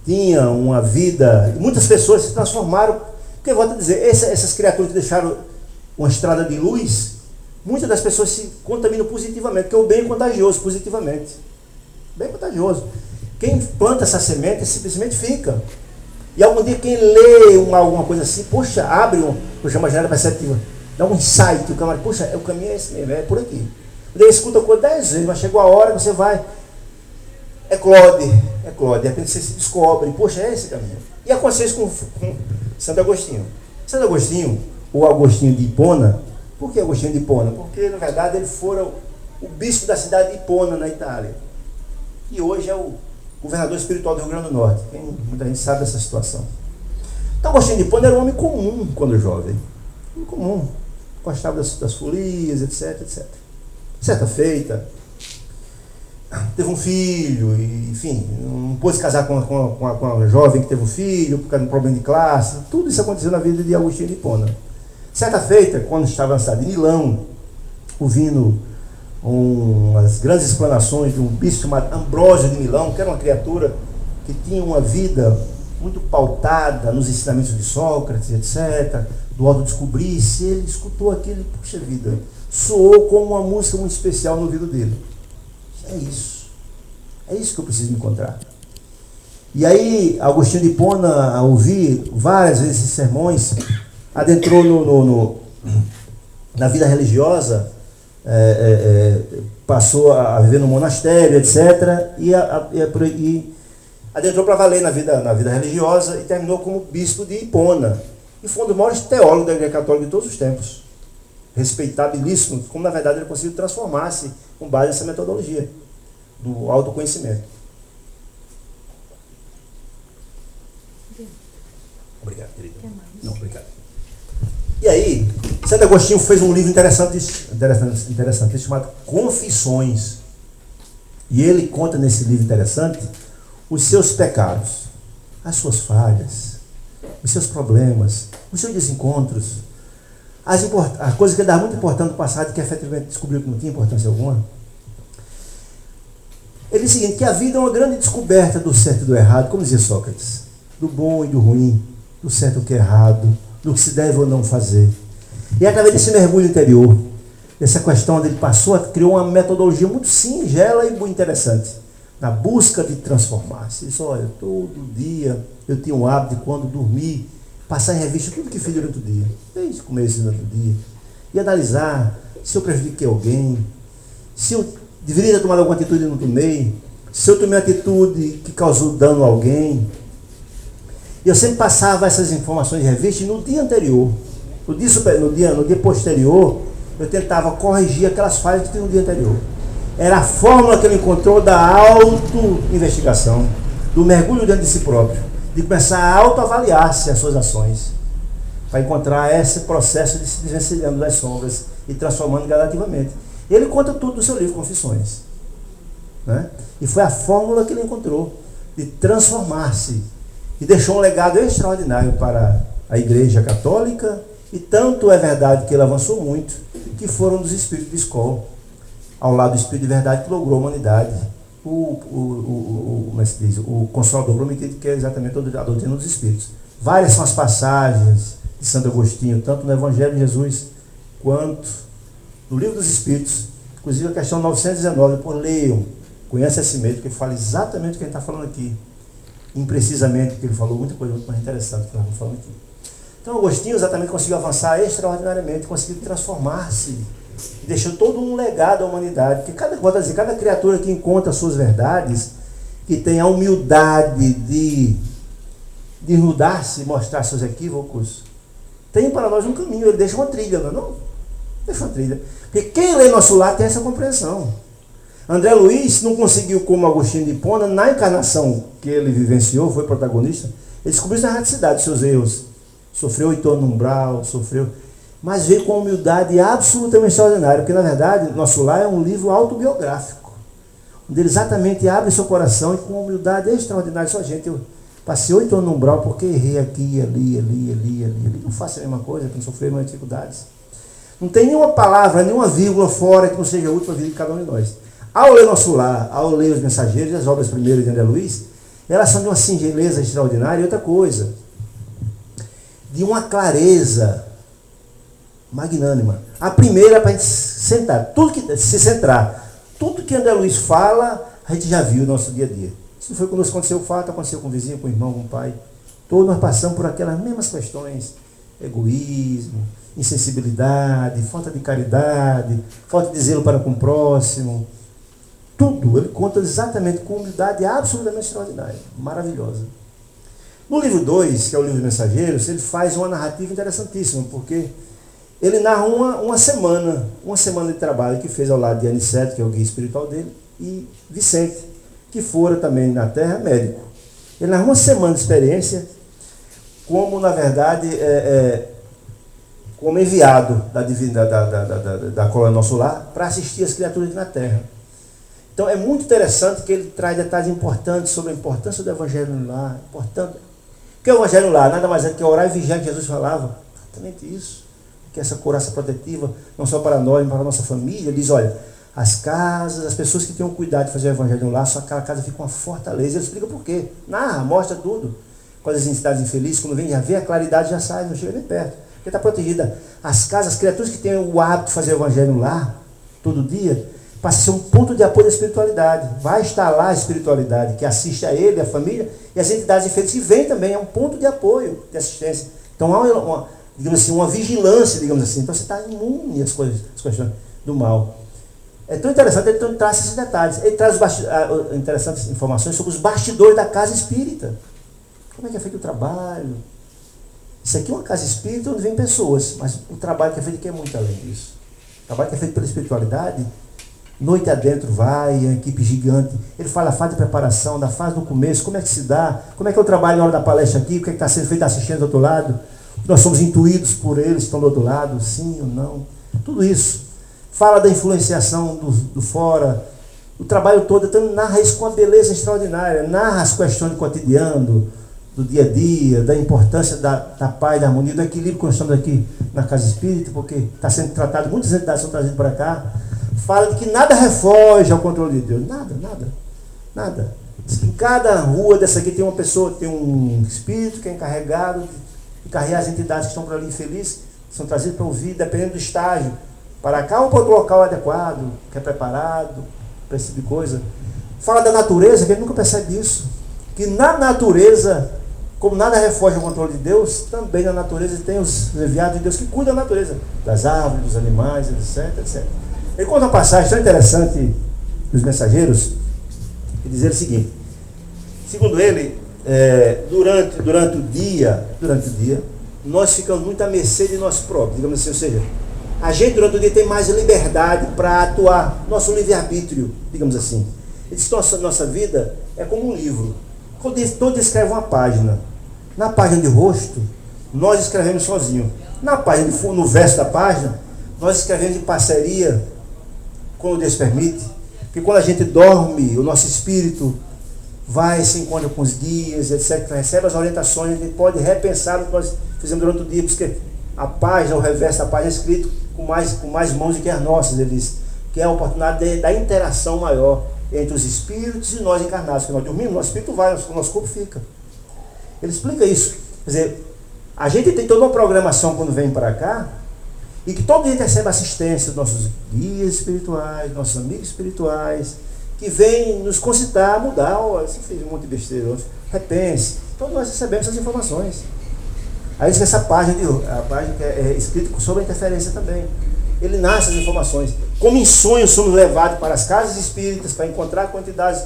tinha uma vida, muitas pessoas se transformaram, porque eu volto a dizer, essas criaturas que deixaram uma estrada de luz, muitas das pessoas se contaminam positivamente, porque o bem é contagioso, positivamente. Bem contagioso. Quem planta essa semente simplesmente fica. E algum dia quem lê alguma coisa assim, poxa, abre eu chamo a janela perceptiva, dá um insight, o camarada, poxa, o caminho é esse mesmo, é por aqui. Daí escuta a coisa 10 vezes, mas chegou a hora que você vai, é Claude, de repente você se descobre, poxa, é esse caminho. E aconteceu isso com Santo Agostinho. Santo Agostinho, ou Agostinho de Hipona, por que Agostinho de Hipona? Porque, na verdade, ele fora o bispo da cidade de Hipona, na Itália. E hoje é o governador espiritual do Rio Grande do Norte. Muita gente sabe dessa situação. Então, Agostinho de Hipona era um homem comum quando jovem. Um comum. Gostava das folias, etc. Certa feita, teve um filho, e, enfim, não pôde casar com uma jovem que teve um filho, por causa de um problema de classe. Tudo isso aconteceu na vida de Agostinho de Hipona. Certa feita, quando estava lançado em Milão, ouvindo umas grandes explanações de um bispo chamado Ambrósio de Milão, que era uma criatura que tinha uma vida muito pautada nos ensinamentos de Sócrates, etc., do autodescobrir-se. Ele escutou aquilo, puxa vida, soou como uma música muito especial no ouvido dele. É isso que eu preciso me encontrar. E aí, Agostinho de Hipona, ao ouvir várias vezes esses sermões, adentrou na vida religiosa, passou a viver no monastério, etc., e adentrou para valer na vida religiosa e terminou como bispo de Hipona. E foi um dos maiores teólogos da Igreja Católica de todos os tempos. Respeitabilíssimo, como na verdade ele conseguiu transformar-se com base nessa metodologia do autoconhecimento. Obrigado, querido. Não, obrigado. E aí, Santo Agostinho fez um livro interessante chamado Confissões. E ele conta nesse livro interessante os seus pecados, as suas falhas, os seus problemas, os seus desencontros, a coisa que ele dá muito importante no passado, que efetivamente descobriu que não tinha importância alguma. Ele diz o seguinte, que a vida é uma grande descoberta do certo e do errado, como dizia Sócrates, do bom e do ruim, do certo e do que é errado, do que se deve ou não fazer. E através desse mergulho interior, dessa questão onde ele criou uma metodologia muito singela e muito interessante, na busca de transformar-se. Ele disse, olha, todo dia eu tinha um hábito de, quando dormir, passar em revista tudo que fiz durante o dia, desde o começo durante o dia, e analisar se eu prejudiquei alguém, se eu deveria ter tomado alguma atitude e não tomei, se eu tomei uma atitude que causou dano a alguém. E eu sempre passava essas informações em revista, e no dia anterior, no dia posterior, eu tentava corrigir aquelas falhas que tinha no dia anterior. Era a fórmula que ele encontrou da auto-investigação, do mergulho dentro de si próprio, de começar a autoavaliar-se as suas ações, para encontrar esse processo de se desvencilhando das sombras e transformando gradativamente. Ele conta tudo no seu livro Confissões, né? E foi a fórmula que ele encontrou de transformar-se, e deixou um legado extraordinário para a Igreja Católica, e tanto é verdade que ele avançou muito, que foram dos espíritos de escola, ao lado do Espírito de Verdade, que logrou a humanidade, como é que se diz? O Consolador Prometido, que é exatamente a doutrina dos Espíritos. Várias são as passagens de Santo Agostinho, tanto no Evangelho de Jesus, quanto no Livro dos Espíritos, inclusive a questão 919, por leiam, conhece a si mesmo, que ele fala exatamente o que a gente está falando aqui, imprecisamente, porque ele falou muita coisa muito mais interessante do que nós estamos falando aqui. Então Agostinho exatamente conseguiu avançar extraordinariamente, conseguiu transformar-se, deixou todo um legado à humanidade, que cada criatura que encontra as suas verdades, que tem a humildade de desnudar-se e mostrar seus equívocos, tem para nós um caminho, ele deixa uma trilha, não? Deixa uma trilha. Porque quem lê Nosso Lar tem essa compreensão. André Luiz não conseguiu, como Agostinho de Hipona, na encarnação que ele vivenciou, foi protagonista, ele descobriu a erradicidade dos seus erros, sofreu 8 anos no umbral, mas veio com uma humildade absolutamente extraordinária, porque na verdade Nosso Lar é um livro autobiográfico, onde ele exatamente abre seu coração e com uma humildade extraordinária. Só, gente, eu passei 8 anos no umbral porque errei aqui, ali, não faço a mesma coisa, para não sofrer mais dificuldades. Não tem nenhuma palavra, nenhuma vírgula fora que não seja útil para a vida de cada um de nós. Ao ler Nosso Lar, ao ler Os Mensageiros, as obras primeiras de André Luiz, elas são de uma singeleza extraordinária. E outra coisa, de uma clareza magnânima. A primeira é para a gente sentar, se centrar. Tudo que André Luiz fala, a gente já viu no nosso dia a dia. Se não foi quando aconteceu o fato, aconteceu com o vizinho, com o irmão, com o pai. Todos nós passamos por aquelas mesmas questões: egoísmo, insensibilidade, falta de caridade, falta de zelo para com o próximo. Tudo, ele conta exatamente com humildade absolutamente extraordinária, maravilhosa. No livro 2, que é o livro dos Mensageiros, ele faz uma narrativa interessantíssima, porque ele narra uma semana de trabalho que fez ao lado de Aniceto, que é o guia espiritual dele, e Vicente, que fora também na Terra médico. Ele narra uma semana de experiência, como na verdade como enviado da colônia Nosso Lar para assistir as criaturas na Terra. Então é muito interessante que ele traz detalhes importantes sobre a importância do Evangelho no lar. Porque o Evangelho no lar nada mais é que orar e vigiar, que Jesus falava. Exatamente isso. Que essa couraça protetiva, não só para nós, mas para a nossa família. Ele diz, olha, as casas, as pessoas que tenham cuidado de fazer o evangelho no lar, só aquela casa fica uma fortaleza. Ele explica por quê. Narra, mostra tudo. Quando as entidades infelizes, quando vem, já vê a claridade, já sai, não chega nem perto. Porque está protegida. As casas, as criaturas que têm o hábito de fazer o evangelho no lar, todo dia, passa a ser um ponto de apoio da espiritualidade. Vai estar lá a espiritualidade, que assiste a ele, a família, e as entidades infelizes que vêm também, é um ponto de apoio, de assistência. Então há digamos assim, uma vigilância, digamos assim. Então você está imune às questões do mal. É tão interessante, ele traz esses detalhes. Ele traz interessantes informações sobre os bastidores da casa espírita. Como é que é feito o trabalho? Isso aqui é uma casa espírita onde vem pessoas, mas o trabalho que é feito aqui é muito além disso. O trabalho que é feito pela espiritualidade, noite adentro vai, a equipe gigante. Ele fala a fase de preparação, da fase do começo, como é que se dá, como é que é o trabalho na hora da palestra aqui, o que é que está sendo feito assistindo do outro lado. Nós somos intuídos por eles que estão do outro lado, sim ou não. Tudo isso. Fala da influenciação do fora, o trabalho todo, então narra isso com uma beleza extraordinária, narra as questões do cotidiano, do dia a dia, da importância da paz, da harmonia, do equilíbrio que nós estamos aqui na casa espírita, porque está sendo tratado, muitas entidades são trazidas para cá. Fala de que nada refoge ao controle de Deus, nada. Em cada rua dessa aqui tem uma pessoa, tem um espírito que é encarregado de carregar as entidades que estão por ali infelizes, que são trazidas para ouvir, dependendo do estágio, para cá ou para outro local adequado, que é preparado para esse tipo de coisa. Fala da natureza, que a gente nunca percebe isso. Que na natureza, como nada refoge ao controle de Deus, também na natureza tem os enviados de Deus que cuidam da natureza, das árvores, dos animais, etc. Ele conta uma passagem tão interessante dos mensageiros, que diz o seguinte: segundo ele, durante o dia, nós ficamos muito à mercê de nós próprios, digamos assim, ou seja, a gente durante o dia tem mais liberdade para atuar, nosso livre-arbítrio, digamos assim. Ele diz que nossa vida é como um livro. Todo dia escreve uma página. Na página de rosto, nós escrevemos sozinho. Na página no verso da página, nós escrevemos em parceria, quando Deus permite. Porque quando a gente dorme, o nosso espírito vai, se encontra com os guias, etc., recebe as orientações, a gente pode repensar o que nós fizemos durante o dia, porque a página, o reverso da página é escrito com mais mãos do que as nossas, ele diz, que é a oportunidade da interação maior entre os espíritos e nós encarnados, porque nós dormimos, nosso espírito vai, o nosso corpo fica. Ele explica isso. Quer dizer, a gente tem toda uma programação quando vem para cá, e que todo dia recebe assistência dos nossos guias espirituais, nossos amigos espirituais, que vêm nos concitar a mudar. Você fez um monte de besteira, repense. Então nós recebemos essas informações. Aí diz que essa página, a página que é escrita sobre a interferência também. Ele nasce as informações. Como em sonhos somos levados para as casas espíritas, para encontrar com entidades,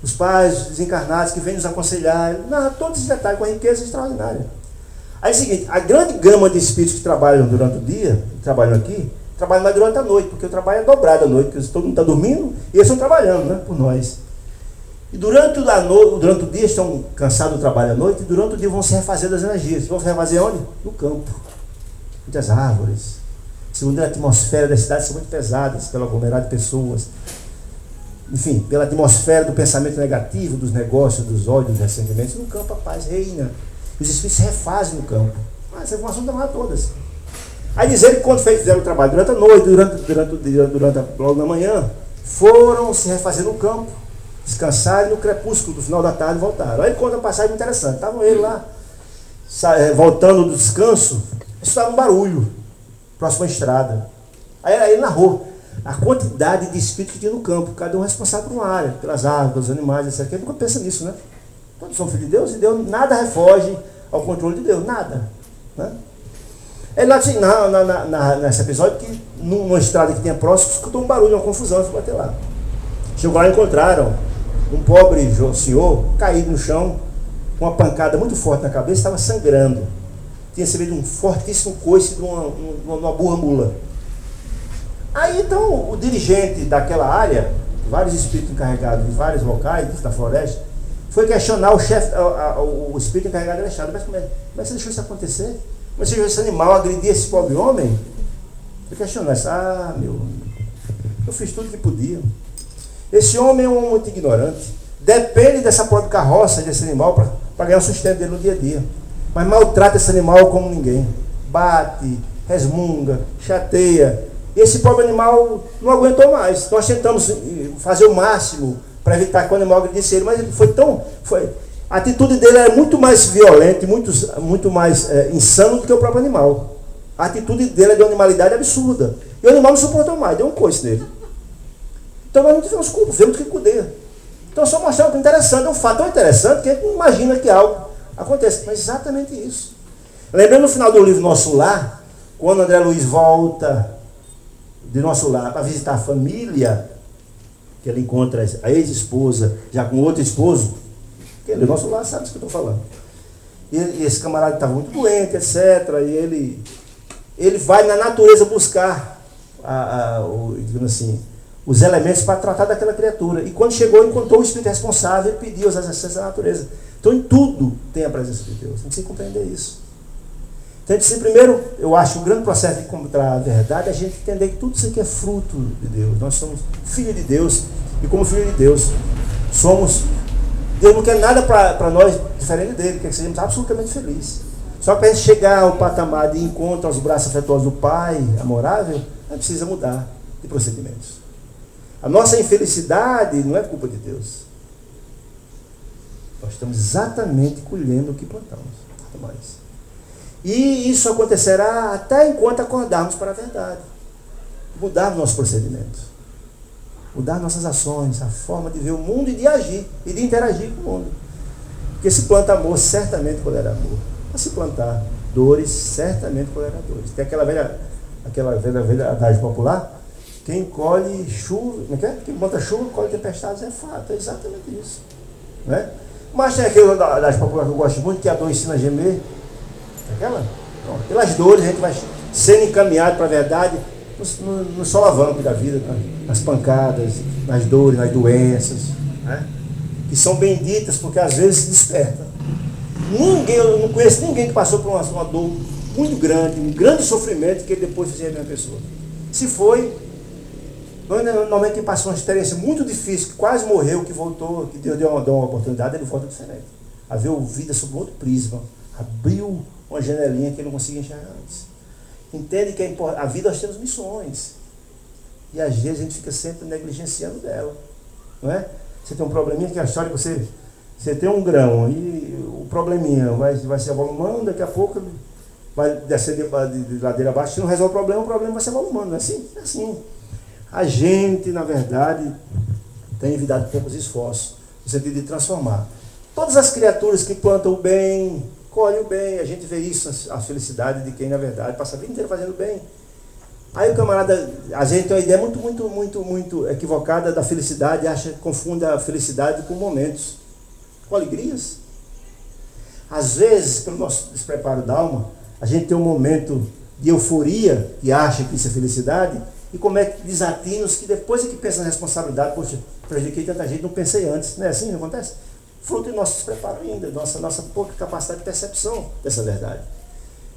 os pais desencarnados que vêm nos aconselhar. Não, todos esses detalhes com a riqueza extraordinária. Aí é o seguinte, a grande gama de espíritos que trabalham durante o dia, trabalham aqui, trabalham mais durante a noite, porque o trabalho é dobrado à noite, porque todo mundo está dormindo e eles estão trabalhando, né, por nós. E durante o dia estão cansados do trabalho à noite, e durante o dia vão se refazer das energias. Vão se refazer onde? No campo. Muitas árvores. Segundo a atmosfera das cidades são muito pesadas pelo aglomerado de pessoas. Enfim, pela atmosfera do pensamento negativo, dos negócios, dos ódios, dos ressentimentos. No campo a paz reina. Os espíritos se refazem no campo. Essa informação estão lá todas. Aí dizer que quando fizeram o trabalho durante a noite, logo na manhã, foram se refazer no campo, descansaram e no crepúsculo do final da tarde voltaram. Aí ele conta uma passagem muito interessante. Estavam eles lá, voltando do descanso, estava um barulho, próximo à estrada. Aí ele narrou a quantidade de espíritos que tinha no campo, cada um responsável por uma área, pelas árvores, pelos animais, etc. Quem nunca pensa nisso, né? Todos são filhos de Deus, e Deus nada refoge ao controle de Deus, nada. Né? Ele lá nesse episódio que numa estrada que tinha próximo, escutou um barulho, uma confusão, foi bater lá. Chegou lá e encontraram um pobre senhor caído no chão, com uma pancada muito forte na cabeça, estava sangrando. Tinha recebido um fortíssimo coice de uma burra mula. Aí então o dirigente daquela área, vários espíritos encarregados de vários locais da floresta, foi questionar o chefe, o espírito encarregado da estrada. Mas como é que você deixou isso acontecer? Como é que você deixou esse animal agredir esse pobre homem? Foi questionar isso. Eu fiz tudo que podia. Esse homem é um homem muito ignorante. Depende dessa própria carroça, desse animal, para ganhar o sustento dele no dia a dia. Mas maltrata esse animal como ninguém. Bate, resmunga, chateia. E esse pobre animal não aguentou mais. Nós tentamos fazer o máximo para evitar que o animal agredisse ele, mas ele a atitude dele era muito mais violenta, muito mais insano do que o próprio animal. A atitude dele é de uma animalidade absurda. E o animal não suportou mais, deu um coice nele. Então nós não tivemos culpa, vemos que cuidei. Então só mostrar algo interessante, é um fato tão interessante que a gente não imagina que algo aconteça. Mas exatamente isso. Lembrando no final do livro Nosso Lar, quando André Luiz volta de Nosso Lar para visitar a família, que ele encontra a ex-esposa já com outro esposo, quem lê Nosso Lar sabe o que eu estou falando. E esse camarada estava muito doente, etc. E ele vai na natureza buscar digamos assim, os elementos para tratar daquela criatura. E quando chegou, encontrou o Espírito responsável e pediu as exercícios da natureza. Então, em tudo tem a presença de Deus. A gente precisa compreender isso. Então, primeiro, eu acho que o grande processo de encontrar a verdade é a gente entender que tudo isso aqui é fruto de Deus. Nós somos filhos de Deus. E como filhos de Deus, Deus não quer nada para nós diferente dele. Quer que sejamos absolutamente felizes. Só que para a gente chegar ao patamar de encontro aos braços afetuosos do Pai, amorável, a gente precisa mudar de procedimentos. A nossa infelicidade não é culpa de Deus. Nós estamos exatamente colhendo o que plantamos. Nada mais. E isso acontecerá até enquanto acordarmos para a verdade. Mudar nosso procedimento. Mudar nossas ações, a forma de ver o mundo e de agir e de interagir com o mundo. Porque se planta amor, certamente colherá amor. Mas se plantar dores, certamente colherá dores. Tem aquela velha adagem popular: quem colhe chuva, quem planta chuva, colhe tempestades, é fato, é exatamente isso. Né? Mas tem aquela adagem popular que eu gosto muito, que a dor ensina a gemer. Aquela? Pronto. Pelas dores a gente vai sendo encaminhado para a verdade no solavanco da vida, nas pancadas, nas dores, nas doenças, né? Que são benditas porque às vezes se despertam. Eu não conheço ninguém que passou por uma dor muito grande, um grande sofrimento, que ele depois fizia a mesma pessoa. Se foi, normalmente quem passou uma experiência muito difícil, que quase morreu, que voltou, que Deus deu uma oportunidade, ele volta diferente. A ver a vida sob outro prisma. Abriu uma janelinha que ele não conseguia enxergar antes. Entende que a vida nós temos missões. E às vezes a gente fica sempre negligenciando dela. Não é? Você tem um probleminha, que é a história que você tem um grão e o probleminha vai se avolumando, daqui a pouco vai descer de ladeira abaixo. Se não resolve o problema vai se avolumando. Não é assim? É assim. A gente, na verdade, tem evitado poucos esforços no sentido de transformar. Todas as criaturas que plantam o bem, colhem o bem. A gente vê isso, a felicidade de quem, na verdade, passa a vida inteira fazendo bem. Aí o camarada, a gente tem uma ideia muito equivocada da felicidade, confunde a felicidade com momentos, com alegrias. Às vezes, pelo nosso despreparo da alma, a gente tem um momento de euforia e acha que isso é felicidade, e comete desatinos que depois é que pensa na responsabilidade. Poxa, prejudiquei tanta gente, não pensei antes. Não é assim? Não acontece? Fruto do nosso despreparo ainda, nossa pouca capacidade de percepção dessa verdade.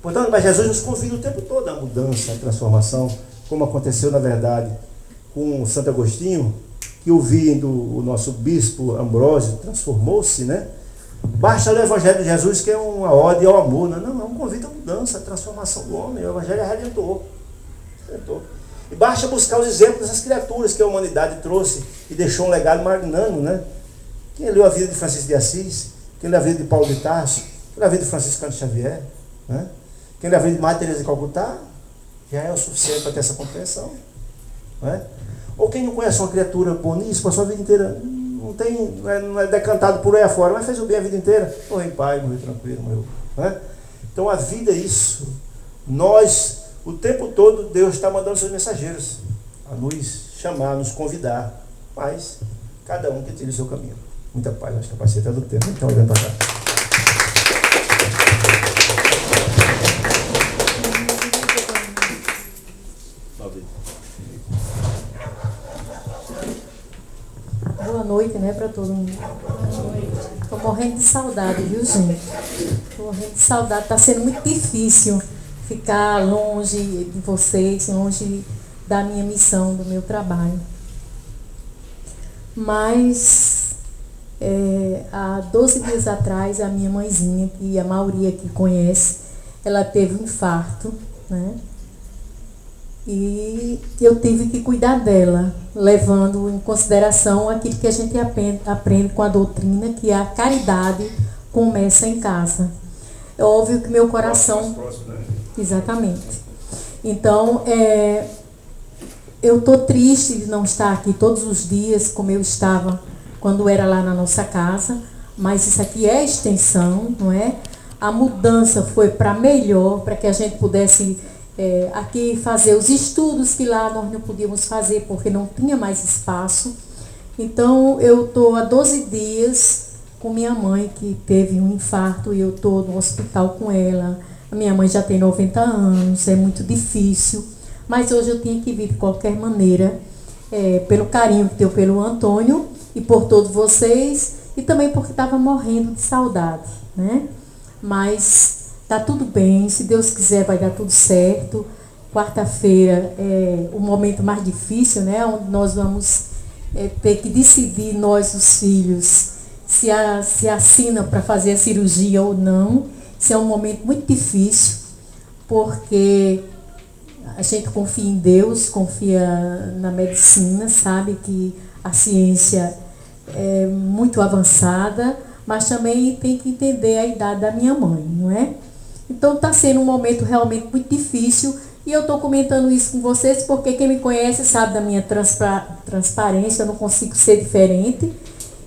Portanto, mas Jesus nos convida o tempo todo à mudança, à transformação, como aconteceu, na verdade, com Santo Agostinho, que ouvindo o nosso bispo Ambrósio, transformou-se, né? Basta ler o Evangelho de Jesus, que é uma ode ao amor. Não, é um convite à mudança, à transformação do homem. O Evangelho é redentor. E basta buscar os exemplos dessas criaturas que a humanidade trouxe e deixou um legado magnânimo, né? Quem leu a vida de Francisco de Assis, quem leu a vida de Paulo de Tarso, quem leu a vida de Francisco de Xavier, né? Quem leu a vida de Madre Teresa de Calcutá, já é o suficiente para ter essa compreensão. Né? Ou quem não conhece uma criatura boníssima, a sua vida inteira, não é decantado por aí afora, mas fez o bem a vida inteira, morreu em paz, morreu tranquilo, morreu. Né? Então a vida é isso. Nós, o tempo todo, Deus está mandando seus mensageiros a nos chamar, a nos convidar, mas cada um que tire o seu caminho. Muita paz, acho que eu passei até do tempo, então olhando para cá. Boa noite, né, para todo mundo. Estou morrendo de saudade, viu, gente? Estou morrendo de saudade. Está sendo muito difícil ficar longe de vocês, longe da minha missão, do meu trabalho. Mas, há 12 dias atrás, a minha mãezinha, que a maioria aqui conhece, ela teve um infarto, né? E eu tive que cuidar dela, levando em consideração aquilo que a gente aprende com a doutrina, que a caridade começa em casa. É óbvio que meu coração... Exatamente. Então, eu estou triste de não estar aqui todos os dias, como eu estava quando era lá na nossa casa, mas isso aqui é extensão, não é? A mudança foi para melhor, para que a gente pudesse aqui fazer os estudos que lá nós não podíamos fazer, porque não tinha mais espaço. Então, eu estou há 12 dias com minha mãe, que teve um infarto, e eu estou no hospital com ela. A minha mãe já tem 90 anos, é muito difícil, mas hoje eu tinha que vir de qualquer maneira, pelo carinho que tenho pelo Antônio e por todos vocês, e também porque estava morrendo de saudade, né? Mas tá tudo bem, se Deus quiser vai dar tudo certo. Quarta-feira é o momento mais difícil, né? Onde nós vamos ter que decidir, nós os filhos, se assina para fazer a cirurgia ou não. Isso é um momento muito difícil, porque a gente confia em Deus, confia na medicina, sabe que a ciência é muito avançada, mas também tem que entender a idade da minha mãe, não é? Então está sendo um momento realmente muito difícil, e eu estou comentando isso com vocês porque quem me conhece sabe da minha transparência, eu não consigo ser diferente.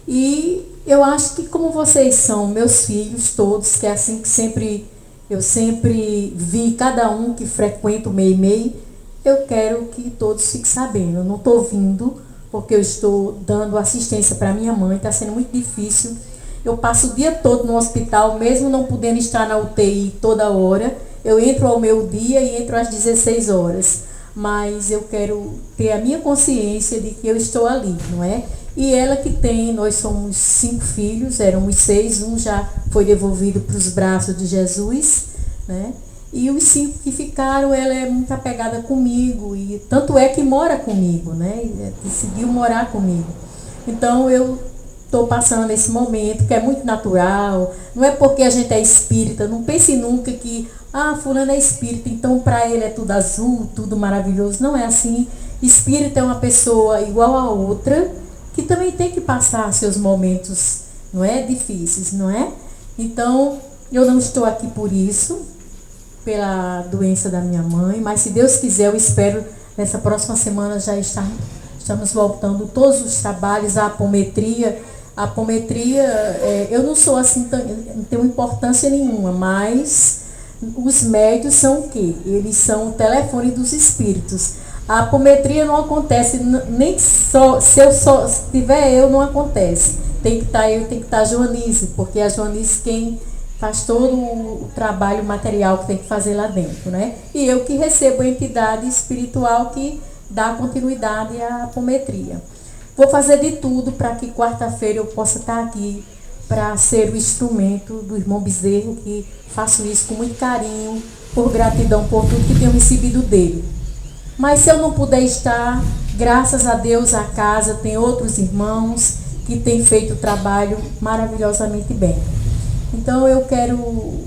E eu acho que como vocês são meus filhos todos, que é assim que eu sempre vi cada um que frequenta o MEI, eu quero que todos fiquem sabendo. Eu não estou vindo porque eu estou dando assistência para minha mãe, está sendo muito difícil. Eu passo o dia todo no hospital, mesmo não podendo estar na UTI toda hora. Eu entro ao meu dia e entro às 16 horas. Mas eu quero ter a minha consciência de que eu estou ali, não é? E ela que tem, nós somos 5 filhos, éramos 6, um já foi devolvido para os braços de Jesus, né? E os 5 que ficaram, ela é muito apegada comigo, e tanto é que mora comigo, né? Decidiu morar comigo. Então eu estou passando esse momento, que é muito natural, não é porque a gente é espírita, não pense nunca que, fulano é espírita, então para ele é tudo azul, tudo maravilhoso. Não é assim. Espírita é uma pessoa igual a outra, que também tem que passar seus momentos, não é, difíceis, não é? Então, eu não estou aqui por isso, pela doença da minha mãe, mas se Deus quiser, eu espero nessa próxima semana já estamos voltando todos os trabalhos, a apometria. A apometria, eu não sou assim, não tenho importância nenhuma, mas os médios são o quê? Eles são o telefone dos espíritos. A apometria não acontece, nem só, se tiver eu, não acontece. Tem que estar eu, tem que estar a Joanice, porque a Joanice quem faz todo o trabalho material que tem que fazer lá dentro, né? E eu que recebo a entidade espiritual que dá continuidade à apometria. Vou fazer de tudo para que quarta-feira eu possa estar aqui para ser o instrumento do irmão Bezerro, que faço isso com muito carinho, por gratidão por tudo que tenho recebido dele. Mas se eu não puder estar, graças a Deus a casa tem outros irmãos que têm feito o trabalho maravilhosamente bem. Então eu quero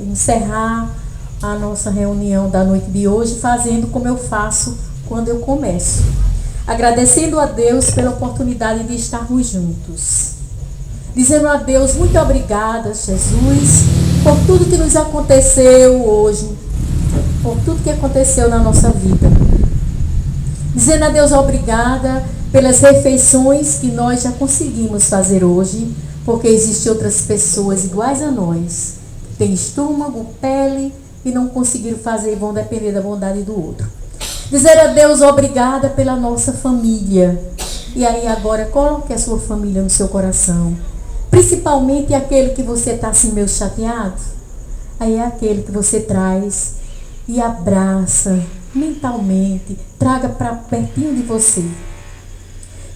encerrar a nossa reunião da noite de hoje fazendo como eu faço quando eu começo. Agradecendo a Deus pela oportunidade de estarmos juntos. Dizendo a Deus, muito obrigada, Jesus, por tudo que nos aconteceu hoje, por tudo que aconteceu na nossa vida. Dizendo a Deus obrigada pelas refeições que nós já conseguimos fazer hoje, porque existem outras pessoas iguais a nós, que têm estômago, pele e não conseguiram fazer e vão depender da bondade do outro. Dizer a Deus obrigada pela nossa família. E aí agora coloque a sua família no seu coração. Principalmente aquele que você está assim meio chateado. Aí é aquele que você traz e abraça mentalmente, traga para pertinho de você.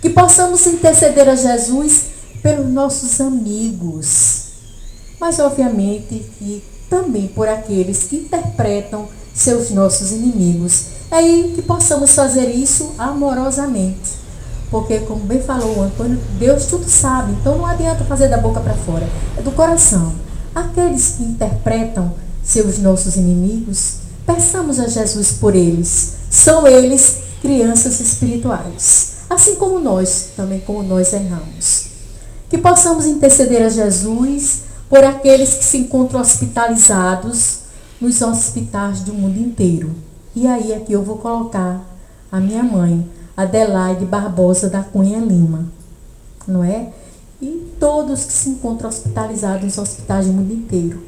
Que possamos interceder a Jesus pelos nossos amigos, mas obviamente que também por aqueles que interpretam seus nossos inimigos. É aí que possamos fazer isso amorosamente, porque como bem falou o Antônio, Deus tudo sabe, então não adianta fazer da boca para fora, é do coração. Aqueles que interpretam seus nossos inimigos, Peçamos a Jesus por eles. São eles crianças espirituais. Assim como nós, também como nós erramos. Que possamos interceder a Jesus por aqueles que se encontram hospitalizados nos hospitais do mundo inteiro. E aí aqui eu vou colocar a minha mãe, Adelaide Barbosa da Cunha Lima, não é? E todos que se encontram hospitalizados nos hospitais do mundo inteiro.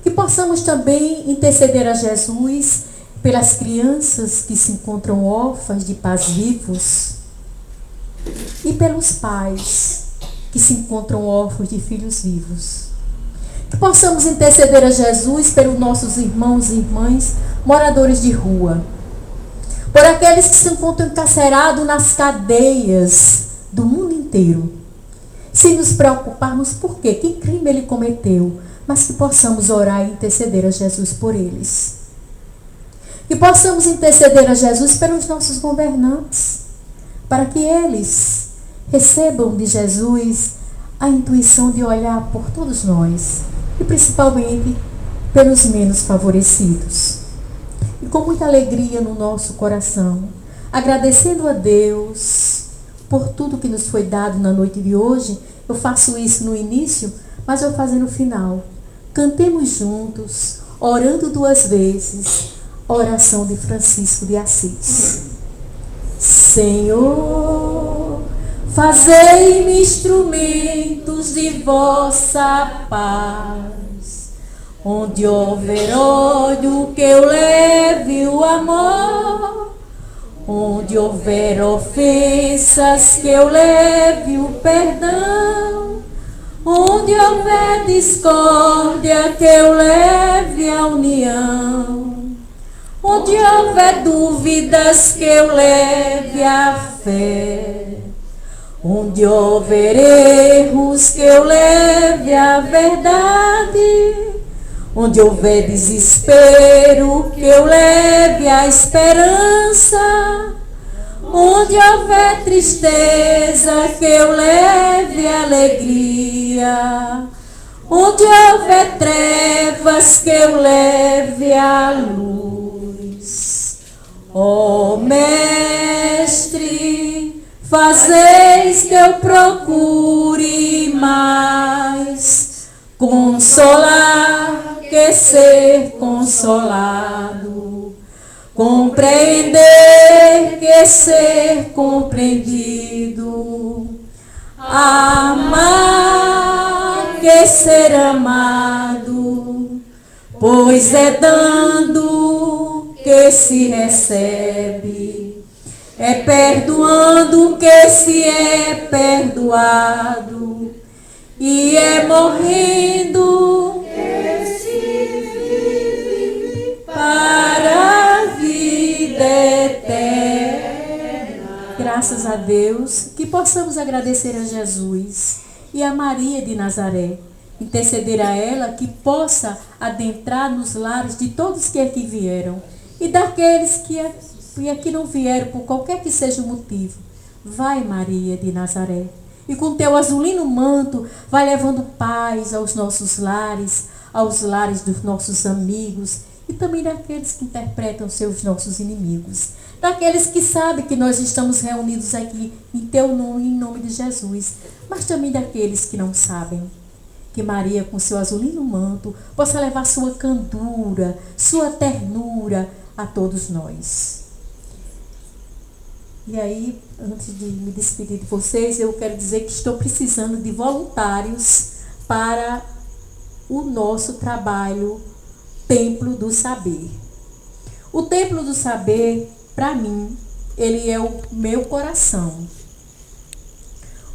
Que possamos também interceder a Jesus pelas crianças que se encontram órfãs de pais vivos e pelos pais que se encontram órfãos de filhos vivos. Que possamos interceder a Jesus pelos nossos irmãos e irmãs moradores de rua, por aqueles que se encontram encarcerados nas cadeias do mundo inteiro. Se nos preocuparmos por quê? Que crime ele cometeu? Mas que possamos orar e interceder a Jesus por eles. Que possamos interceder a Jesus pelos nossos governantes, para que eles recebam de Jesus a intuição de olhar por todos nós, e principalmente pelos menos favorecidos. E com muita alegria no nosso coração, agradecendo a Deus por tudo que nos foi dado na noite de hoje. Eu faço isso no início, mas eu vou fazer no final. Cantemos juntos, orando 2 vezes, a oração de Francisco de Assis. Senhor, fazei-me instrumentos de vossa paz. Onde houver ódio, que eu leve o amor. Onde houver ofensas, que eu leve o perdão. Onde houver discórdia, que eu leve a união. Onde houver dúvidas, que eu leve a fé. Onde houver erros, que eu leve a verdade. Onde houver desespero, que eu leve a esperança. Onde houver tristeza, que eu leve a alegria. Onde houver trevas, que eu leve a luz. Ó Mestre, fazeis que eu procure mais consolar que ser consolado, compreender que ser compreendido, amar que ser amado, pois é dando que se recebe, é perdoando que se é perdoado, e é morrendo que se vive para a vida eterna. Graças a Deus, que possamos agradecer a Jesus e a Maria de Nazaré, interceder a ela que possa adentrar nos lares de todos que aqui vieram e daqueles que aqui não vieram por qualquer que seja o motivo. Vai, Maria de Nazaré, e com teu azulino manto vai levando paz aos nossos lares, aos lares dos nossos amigos e também daqueles que interpretam seus nossos inimigos, daqueles que sabem que nós estamos reunidos aqui em teu nome, em nome de Jesus, mas também daqueles que não sabem. Que Maria, com seu azulino manto, possa levar sua candura, sua ternura a todos nós. E aí, antes de me despedir de vocês, eu quero dizer que estou precisando de voluntários para o nosso trabalho Templo do Saber. O Templo do Saber, para mim, ele é o meu coração.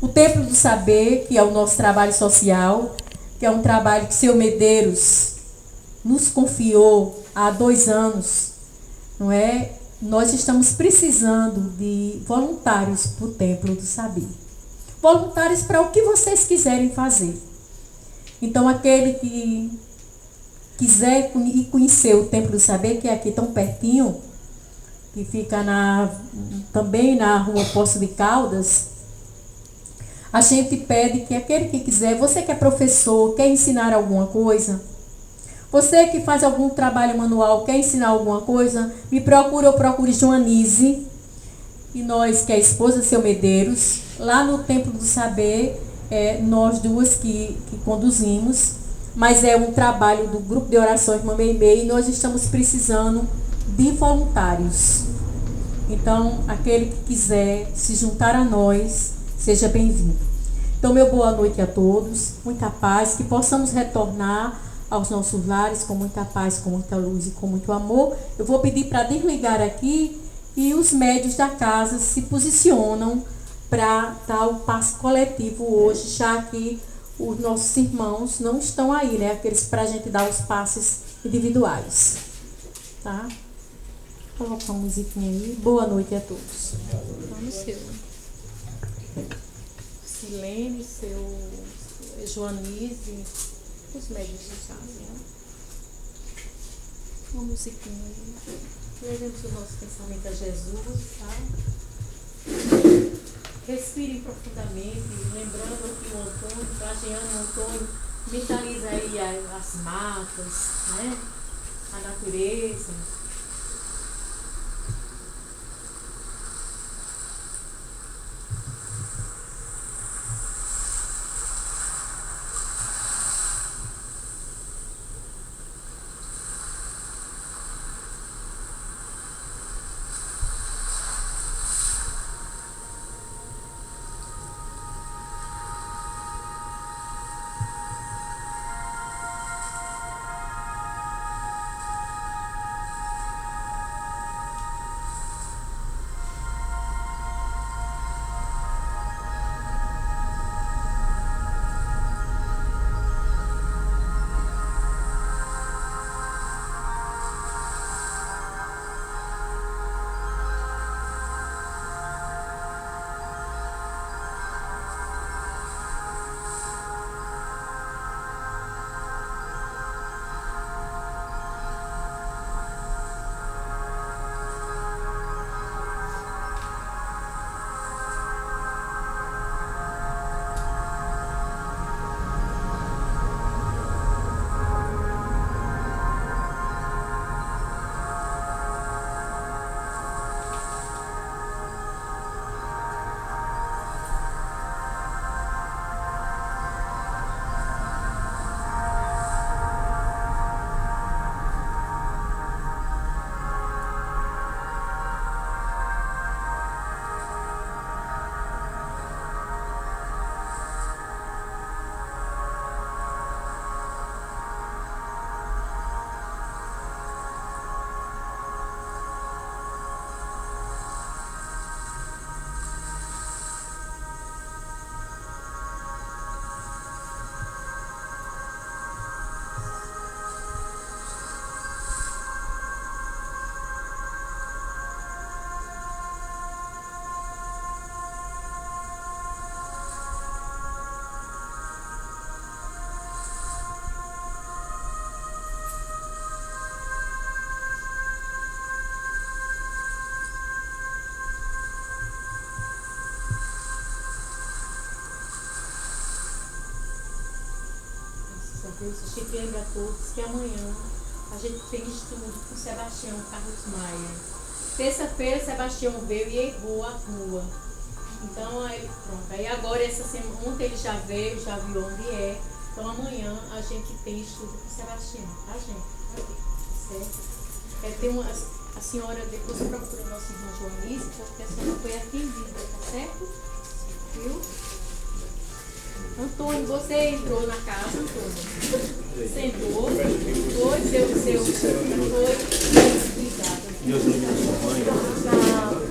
O Templo do Saber, que é o nosso trabalho social, que é um trabalho que o seu Medeiros nos confiou há 2 anos, não é? Nós estamos precisando de voluntários para o Templo do Saber. Voluntários para o que vocês quiserem fazer. Então, aquele que quiser ir conhecer o Templo do Saber, que é aqui tão pertinho, que fica também na rua Poço de Caldas, a gente pede que aquele que quiser, você que é professor, quer ensinar alguma coisa, Você que faz algum trabalho manual, quer ensinar alguma coisa, me procure ou procure Joanise. E nós, que é a esposa do seu Medeiros, lá no Templo do Saber, nós duas que conduzimos. Mas é um trabalho do grupo de orações Irmã Meimei e nós estamos precisando de voluntários. Então, aquele que quiser se juntar a nós, seja bem-vindo. Então, meu boa noite a todos, muita paz, que possamos retornar aos nossos lares com muita paz, com muita luz e com muito amor. Eu vou pedir para desligar aqui e os médios da casa se posicionam para dar o passe coletivo hoje, já que os nossos irmãos não estão aí, né? Aqueles para a gente dar os passes individuais. Tá? Coloca uma musiquinha aí. Boa noite a todos. Vamos, seu Silene, seu Joanise, os médios de casa, né? Uma musiquinha aí. Levemos o nosso pensamento a Jesus, tá? Respirem profundamente, lembrando aqui o Antônio, plagiando o Antônio, mentaliza aí as matas, né? A natureza. Deus, a gente lembra a todos que amanhã a gente tem estudo com Sebastião Carlos Maia. Terça-feira, Sebastião veio e errou a rua. Então, aí, pronto. Aí agora, essa semana, ontem ele já veio, já viu onde é. Então, amanhã a gente tem estudo com Sebastião, tá, gente? Certo? Tem a senhora, depois procura a nossa irmã Joanise, porque a senhora foi atendida, tá certo? Viu? Antônio, você entrou na casa, Antônio? Você entrou? Foi, seu. Foi. Obrigada. Deus nos abençoe.